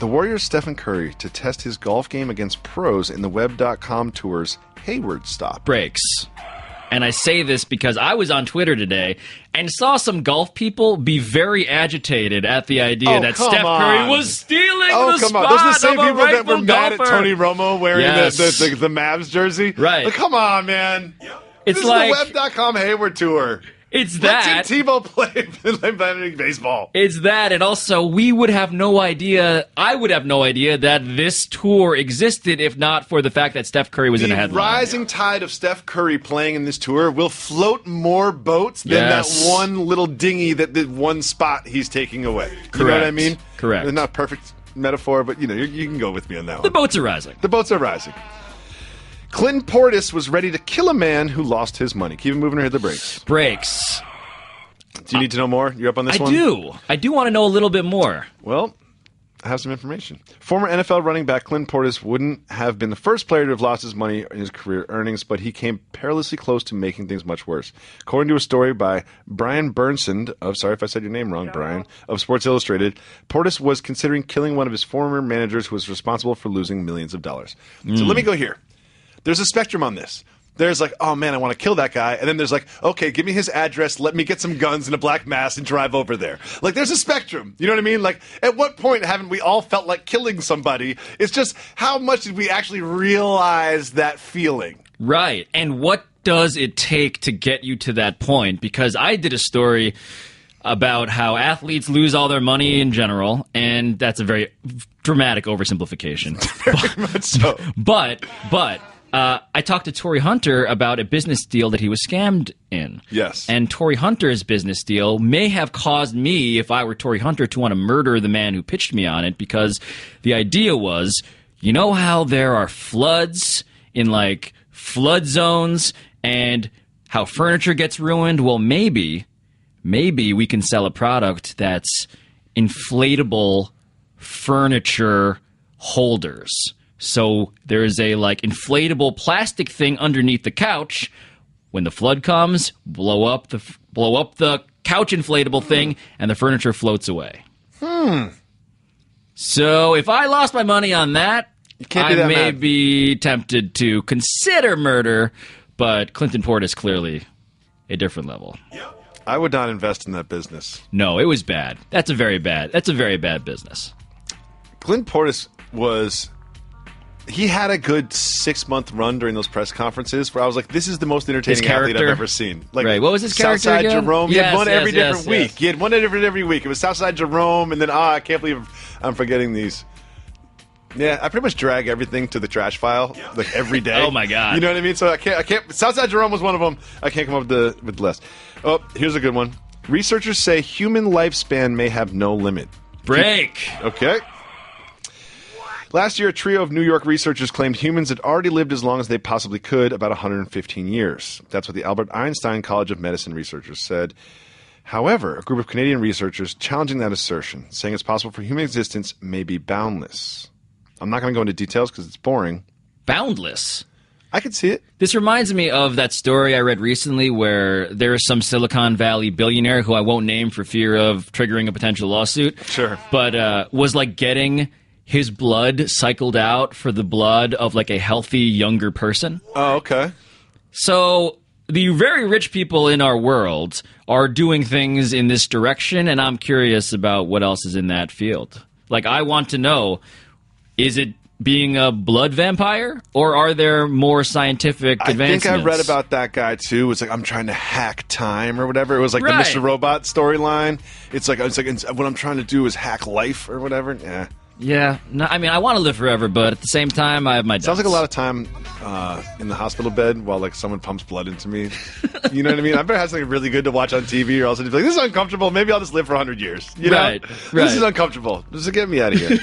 The Warriors' Stephen Curry to test his golf game against pros in the Web.com Tour's Hayward stop. Breaks. And I say this because I was on Twitter today and saw some golf people be very agitated at the idea that Steph Curry was stealing the spot. Those are the same of a people that were rightful mad golfer. at Tony Romo wearing the Mavs jersey. Right. Like, come on, man. It's this like is the Web.com Hayward Tour. It's Let that. Tim Tebow play baseball. It's that, and also we would have no idea. I would have no idea that this tour existed if not for the fact that Steph Curry was in a headline. The rising tide of Steph Curry playing in this tour will float more boats than that one little dinghy that the one spot he's taking away. Correct. You know what I mean? Correct. It's not a perfect metaphor, but you can go with me on that one. The boats are rising. The boats are rising. Clinton Portis was ready to kill a man who lost his money. Keep it moving or hit the brakes. Breaks. Do you need to know more? You're up on this one? I do want to know a little bit more. Well, I have some information. Former NFL running back Clinton Portis wouldn't have been the first player to have lost his money in his career earnings, but he came perilously close to making things much worse. According to a story by Brian Bernsund sorry if I said your name wrong, Brian, of Sports Illustrated, Portis was considering killing one of his former managers who was responsible for losing millions of dollars. So let me go here. There's a spectrum on this. There's like, oh man, I want to kill that guy. And then there's like, okay, give me his address. Let me get some guns and a black mass and drive over there. Like, there's a spectrum. You know what I mean? Like, at what point haven't we all felt like killing somebody? It's just, how much did we actually realize that feeling? Right. And what does it take to get you to that point? Because I did a story about how athletes lose all their money in general, and that's a very dramatic oversimplification. Very much so. But I talked to Torrey Hunter about a business deal that he was scammed in. Yes. And Torrey Hunter's business deal may have caused me, if I were Torrey Hunter, to want to murder the man who pitched me on it, because the idea was, you know how there are floods in, like, flood zones and how furniture gets ruined? Well, maybe we can sell a product that's inflatable furniture holders. So there's a inflatable plastic thing underneath the couch. When the flood comes, blow up the couch inflatable thing, and the furniture floats away. So if I lost my money on that, I may be tempted to consider murder, but Clinton Portis clearly a different level. I would not invest in that business. No, it was bad. That's a very bad business. Clinton Portis he had a good 6-month run during those press conferences where I was like, this is the most entertaining athlete I've ever seen. Like, right. What was his character Southside again? Jerome. He had one every different week. Yes. He had one different every week. It was Southside Jerome, and then, I can't believe I'm forgetting these. Yeah, I pretty much drag everything to the trash file, like, every day. Oh, my God. You know what I mean? So I can't. Southside Jerome was one of them. I can't come up with the list. Oh, here's a good one. Researchers say human lifespan may have no limit. Break. Okay. Last year, a trio of New York researchers claimed humans had already lived as long as they possibly could, about 115 years. That's what the Albert Einstein College of Medicine researchers said. However, a group of Canadian researchers challenging that assertion, saying it's possible for human existence may be boundless. I'm not going to go into details because it's boring. Boundless? I could see it. This reminds me of that story I read recently where there's some Silicon Valley billionaire who I won't name for fear of triggering a potential lawsuit. Sure. But was like getting his blood cycled out for the blood of like a healthy younger person. Oh, okay. So the very rich people in our world are doing things in this direction, and I'm curious about what else is in that field. Like, I want to know, is it being a blood vampire, or are there more scientific advancements? I think I read about that guy too. It's like, I'm trying to hack time or whatever. It was like the Mr. Robot storyline. It's like what I'm trying to do is hack life or whatever. Yeah. Yeah, no, I mean, I want to live forever, but at the same time, I have my doubts. Sounds like a lot of time in the hospital bed while like someone pumps blood into me. You know what I mean? I better have something really good to watch on TV, or else I'd be like, this is uncomfortable. Maybe I'll just live for 100 years. You know? Right. This is uncomfortable. Just get me out of here.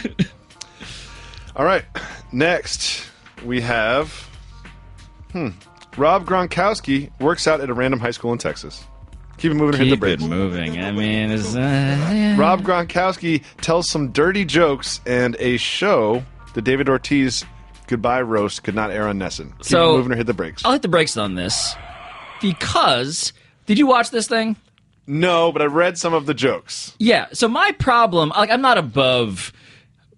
All right. Next, we have Rob Gronkowski works out at a random high school in Texas. Keep it moving or hit the brakes. Keep it moving. I mean, Rob Gronkowski tells some dirty jokes, and a show, the David Ortiz goodbye roast, could not air on Nesson. Keep it moving or hit the brakes. I'll hit the brakes on this because did you watch this thing? No, but I read some of the jokes. Yeah. So my problem, like, I'm not above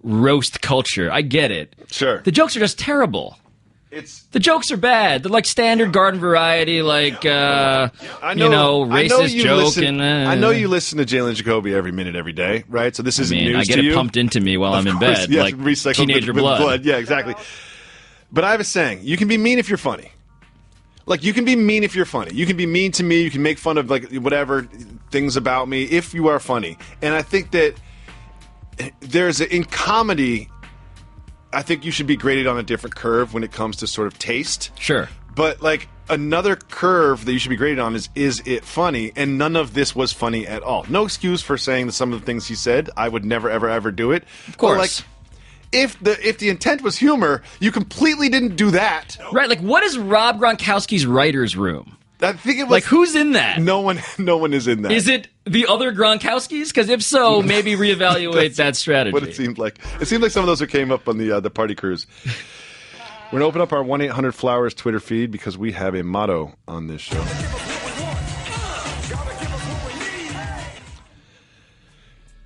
roast culture. I get it. Sure. The jokes are just terrible. The jokes are bad. They're like standard garden variety, like racist joke. I know you listen to Jalen Jacoby every minute, every day, right? So this isn't news to you. I get it pumped into me while I'm in bed, like teenager blood. Yeah, exactly. But I have a saying: you can be mean if you're funny. Like, you can be mean if you're funny. You can be mean to me. You can make fun of like whatever things about me if you are funny. And I think that in comedy, I think you should be graded on a different curve when it comes to sort of taste. Sure. But, like, another curve that you should be graded on is it funny? And none of this was funny at all. No excuse for saying that some of the things he said. I would never, ever, ever do it. Of course. But, like, if the intent was humor, you completely didn't do that. Right. Like, what is Rob Gronkowski's writer's room? I think it was... Like, who's in that? No one is in that. Is it the other Gronkowskis? Because if so, maybe reevaluate that strategy. What it seemed like. It seemed like some of those who came up on the party cruise. We're going to open up our 1-800-Flowers Twitter feed because we have a motto on this show.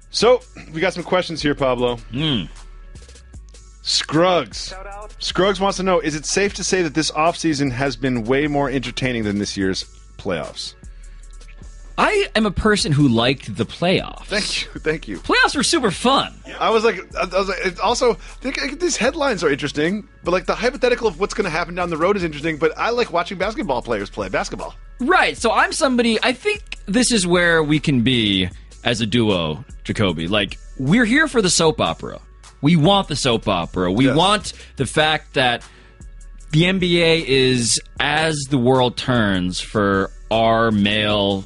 So, we got some questions here, Pablo. Scruggs wants to know, is it safe to say that this offseason has been way more entertaining than this year's playoffs? I am a person who liked the playoffs. Thank you. Playoffs were super fun. I was like, also, these headlines are interesting, but like the hypothetical of what's going to happen down the road is interesting, but I like watching basketball players play basketball. Right, so I'm somebody, I think this is where we can be as a duo, Jacoby. Like, we're here for the soap opera. We want the soap opera. We want the fact that the NBA is as the world turns for our male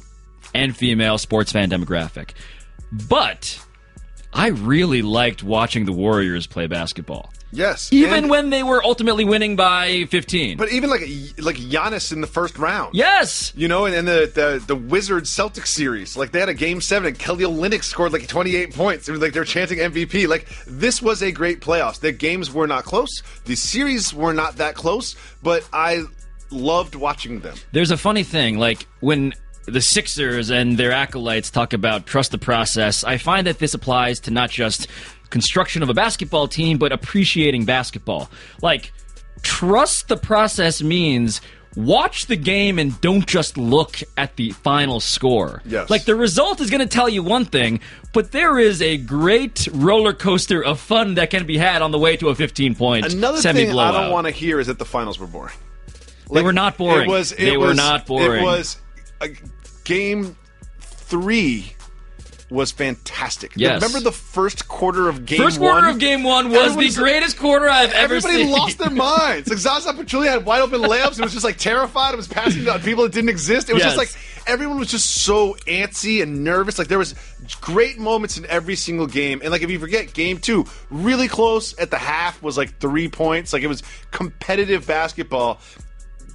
and female sports fan demographic. But I really liked watching the Warriors play basketball. Yes. Even when they were ultimately winning by 15. But even like Giannis in the first round. Yes. You know, and the Wizards Celtics series. Like, they had a game 7 and Kelly Olynyk scored like 28 points. It was like they were chanting MVP. Like, this was a great playoffs. The games were not close. The series were not that close, but I loved watching them. There's a funny thing, like when the Sixers and their acolytes talk about trust the process, I find that this applies to not just construction of a basketball team, but appreciating basketball. Like, trust the process means watch the game and don't just look at the final score. Yes. Like, the result is going to tell you one thing, but there is a great roller coaster of fun that can be had on the way to a 15-point Another semi-blowout. thing I don't want to hear is that the finals were boring. They were not boring. They were not boring. It was Game 3 was fantastic. Yes. Remember the first quarter of Game 1? First quarter of Game 1 was the greatest quarter I've ever seen. Everybody lost their minds. Like, Zaza Pachulia had wide open layups. It was just like terrified. It was passing to people that didn't exist. It was just like everyone was just so antsy and nervous. Like, there was great moments in every single game. And like, if you forget, Game 2, really close at the half, was like 3 points. Like, it was competitive basketball.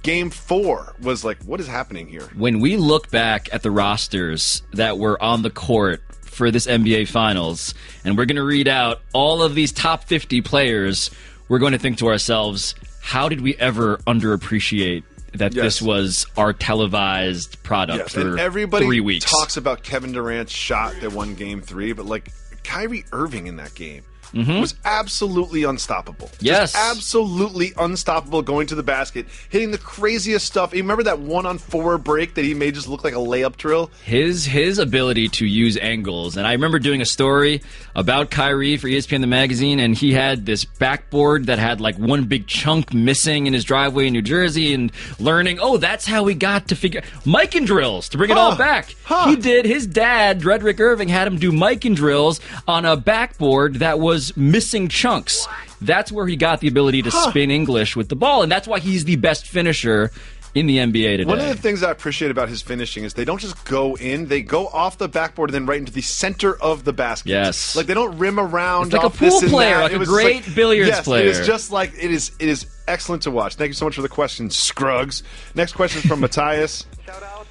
Game 4 was like, what is happening here? When we look back at the rosters that were on the court for this NBA Finals, and we're going to read out all of these top 50 players, we're going to think to ourselves, how did we ever underappreciate that this was our televised product for and everybody 3 weeks? Talks about Kevin Durant's shot that won Game 3, but like Kyrie Irving in that game was absolutely unstoppable. Yes. Just absolutely unstoppable going to the basket, hitting the craziest stuff. You remember that 1-on-4 break that he made just look like a layup drill? His ability to use angles. And I remember doing a story about Kyrie for ESPN The Magazine, and he had this backboard that had like one big chunk missing in his driveway in New Jersey, and learning, that's how we got to figure mic and drills to bring it all back. He did. His dad, Dredrick Irving, had him do mic and drills on a backboard that was those missing chunks. That's where he got the ability to spin English with the ball, and that's why he's the best finisher in the NBA today. One of the things I appreciate about his finishing is they don't just go in, they go off the backboard and then right into the center of the basket. Yes. Like they don't rim around. It's like off a pool this and player, that. like It a was great billiards player. It is just like, it is excellent to watch. Thank you so much for the question, Scruggs. Next question is from Matthias. Shout out.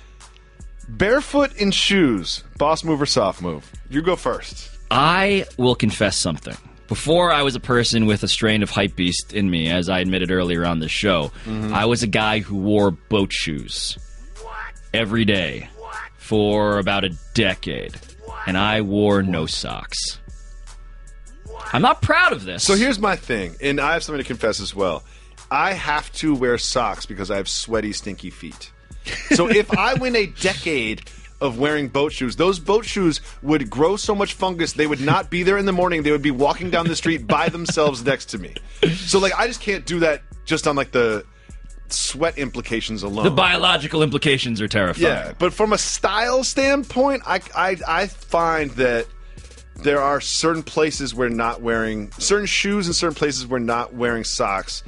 Barefoot in shoes, boss move or soft move? You go first. I will confess something. Before I was a person with a strain of hypebeast in me, as I admitted earlier on this show, I was a guy who wore boat shoes every day for about a decade, and I wore no socks. I'm not proud of this. So here's my thing, and I have something to confess as well. I have to wear socks because I have sweaty, stinky feet. So if I went a decade of wearing boat shoes, those boat shoes would grow so much fungus they would not be there in the morning. They would be walking down the street by themselves next to me. So like I just can't do that just on like the sweat implications alone. The biological implications are terrifying. Yeah, but from a style standpoint, I find that there are certain places where not wearing certain shoes and certain places where not wearing socks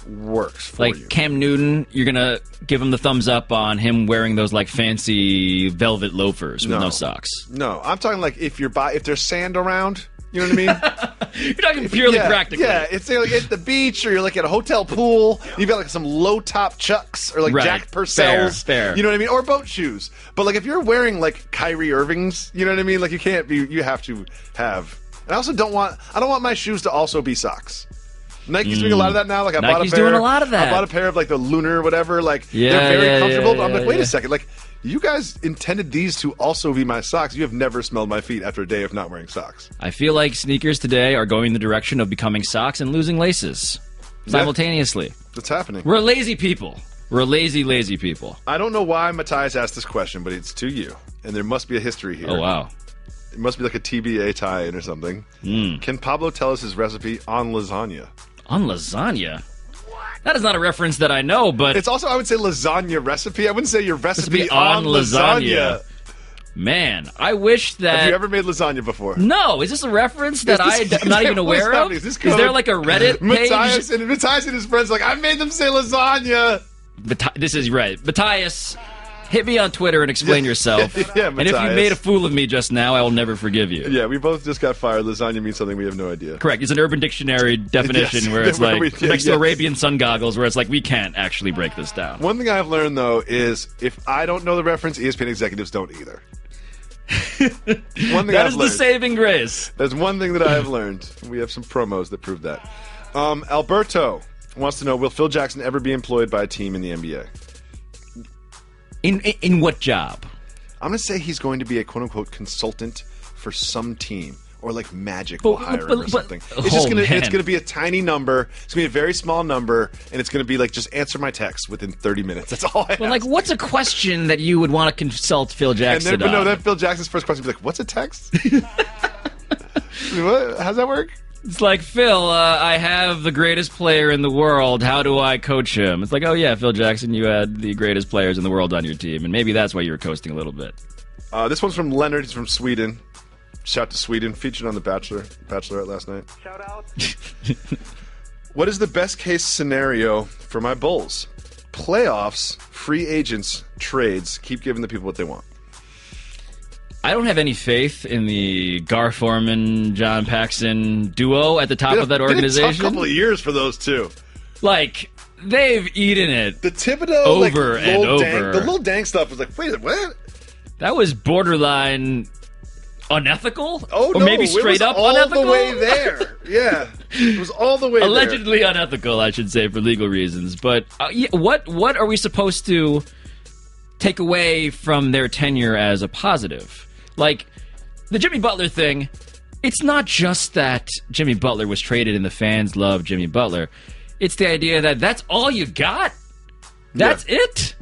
works for like you. Cam Newton, you're gonna give him the thumbs up on him wearing those like fancy velvet loafers with no socks. No, I'm talking like if there's sand around, you know what I mean? You're talking purely practically. Yeah, it's like at the beach or you're like at a hotel pool. You've got like some low top Chucks or like Right. Jack Purcell's. Fair. You know what I mean? Or boat shoes. But like if you're wearing like Kyrie Irving's, you know what I mean? Like you can't be. You have to have. And I also don't want my shoes to also be socks. Nike's doing a lot of that now. Like I bought a Nike's pair. doing a lot of that. I bought a pair of like the Lunar whatever. Like Yeah, they're very yeah, comfortable. yeah, but I'm like, yeah, wait yeah. a second. Like you guys intended these to also be my socks. You have never smelled my feet after a day of not wearing socks. I feel like sneakers today are going the direction of becoming socks and losing laces simultaneously. It's happening. We're lazy people. We're lazy people. I don't know why Matthias asked this question, but it's to you, and there must be a history here. Oh, wow. It must be like a TBA tie-in or something. Can Pablo tell us his recipe on lasagna? On lasagna? That is not a reference that I know, but... It's also, I would say, lasagna recipe. I wouldn't say your recipe on lasagna. Man, I wish that... Have you ever made lasagna before? No, is this a reference that I'm not even aware of? Is there like a Reddit page? Matthias and his friends are like, I made them say lasagna. This is right. Matthias, hit me on Twitter and explain yourself. Yeah, and if you made a fool of me just now, I will never forgive you. Yeah, we both just got fired. Lasagna means something we have no idea. Correct. It's an Urban Dictionary definition Yes. where it's like next to yes. Arabian sun goggles, where it's like we can't actually break this down. One thing I've learned, though, is if I don't know the reference, ESPN executives don't either. One thing That is the saving grace. There's one thing that I have learned. We have some promos that prove that. Alberto wants to know, will Phil Jackson ever be employed by a team in the NBA? In what job? I'm going to say he's going to be a quote-unquote consultant for some team. Or like Magic will hire him or something. It's just it's gonna be a tiny number. It's gonna be a very small number, and it's gonna be like just answer my text within 30 minutes. That's all I ask. Well, like, what's a question that you would want to consult Phil Jackson and then, on? then Phil Jackson's first question would be like, "What's a text? What? How's that work?" It's like, Phil, I have the greatest player in the world. How do I coach him? It's like, oh yeah, Phil Jackson, you had the greatest players in the world on your team, and maybe that's why you were coasting a little bit. This one's from Leonard. He's from Sweden. Shout to Sweden. Featured on The Bachelorette last night. Shout out. What is the best case scenario for my Bulls? Playoffs, free agents, trades. Keep giving the people what they want. I don't have any faith in the Gar Forman, John Paxson duo at the top of that organization. It's been a tough couple of years for those two. Like, they've eaten it. The Thibodeau, over like, and over. The little Dang stuff was like, wait, what? That was borderline unethical? Oh, or no, maybe straight up all unethical? the way there. Yeah, it was all the way Allegedly unethical, I should say, for legal reasons. But what are we supposed to take away from their tenure as a positive? Like, the Jimmy Butler thing, it's not just that Jimmy Butler was traded and the fans love Jimmy Butler. It's the idea that that's all you got? That's it?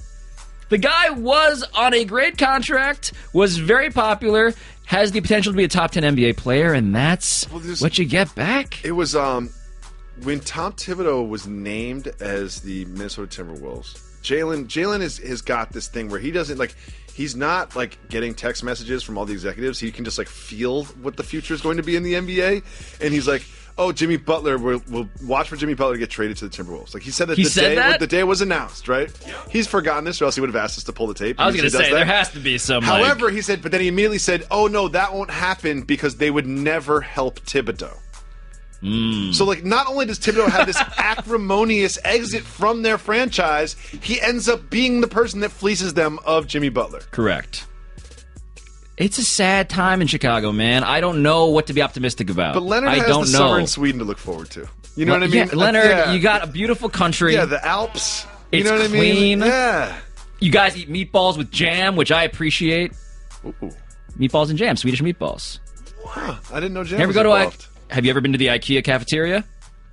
The guy was on a great contract, was very popular, has the potential to be a top 10 NBA player, and that's what you get back? It was when Tom Thibodeau was named as the Minnesota Timberwolves. Jalen has got this thing where he doesn't, like, he's not like getting text messages from all the executives. He can just like feel what the future is going to be in the NBA, and he's like, "Oh, Jimmy Butler, we'll watch for Jimmy Butler to get traded to the Timberwolves." Like he said that the day was announced, right? He's forgotten this, or else he would have asked us to pull the tape. I was going to say there has to be some. However, he said, but then he immediately said, "Oh no, that won't happen because they would never help Thibodeau." So, like, not only does Thibodeau have this acrimonious exit from their franchise, he ends up being the person that fleeces them of Jimmy Butler. Correct. It's a sad time in Chicago, man. I don't know what to be optimistic about. But Leonard has the summer in Sweden to look forward to. You know what I mean? Yeah, Leonard, you got a beautiful country. Yeah, the Alps. You It's know what clean. I mean? Yeah. You guys eat meatballs with jam, which I appreciate. Ooh. Meatballs and jam, Swedish meatballs. Huh, I didn't know jam Have was you involved. Have you ever been to the IKEA cafeteria?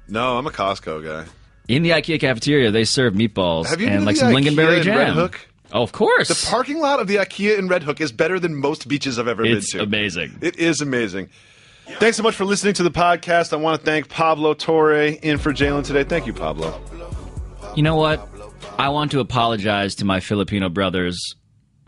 No, I'm a Costco guy. In the IKEA cafeteria, they serve meatballs Have you and been like to some the lingonberry IKEA in jam. Red Hook? Oh, of course. The parking lot of the IKEA in Red Hook is better than most beaches I've ever been to. It's amazing. It is amazing. Thanks so much for listening to the podcast. I want to thank Pablo Torre in for Jalen today. Thank you, Pablo. You know what? I want to apologize to my Filipino brothers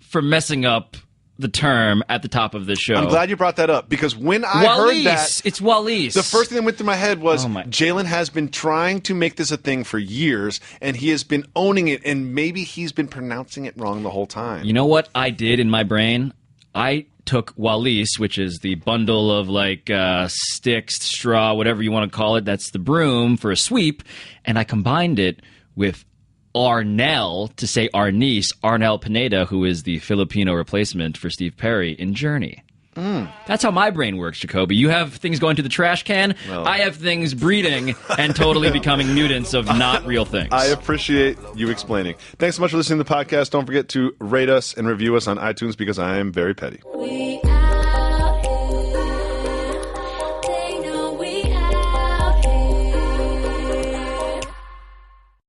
for messing up the term at the top of this show. I'm glad you brought that up because when I heard that, it's Walis. the first thing that went through my head was Jalen has been trying to make this a thing for years, and he has been owning it, and maybe he's been pronouncing it wrong the whole time. You know what I did in my brain? I took Walis, which is the bundle of like sticks, straw, whatever you want to call it. That's the broom for a sweep, and I combined it with Arnel to say our niece, Arnel Pineda, who is the Filipino replacement for Steve Perry in Journey. That's how my brain works, Jacoby. You have things going to the trash can. Well. I have things breeding and totally becoming mutants of not real things. I appreciate you explaining. Thanks so much for listening to the podcast. Don't forget to rate us and review us on iTunes because I am very petty.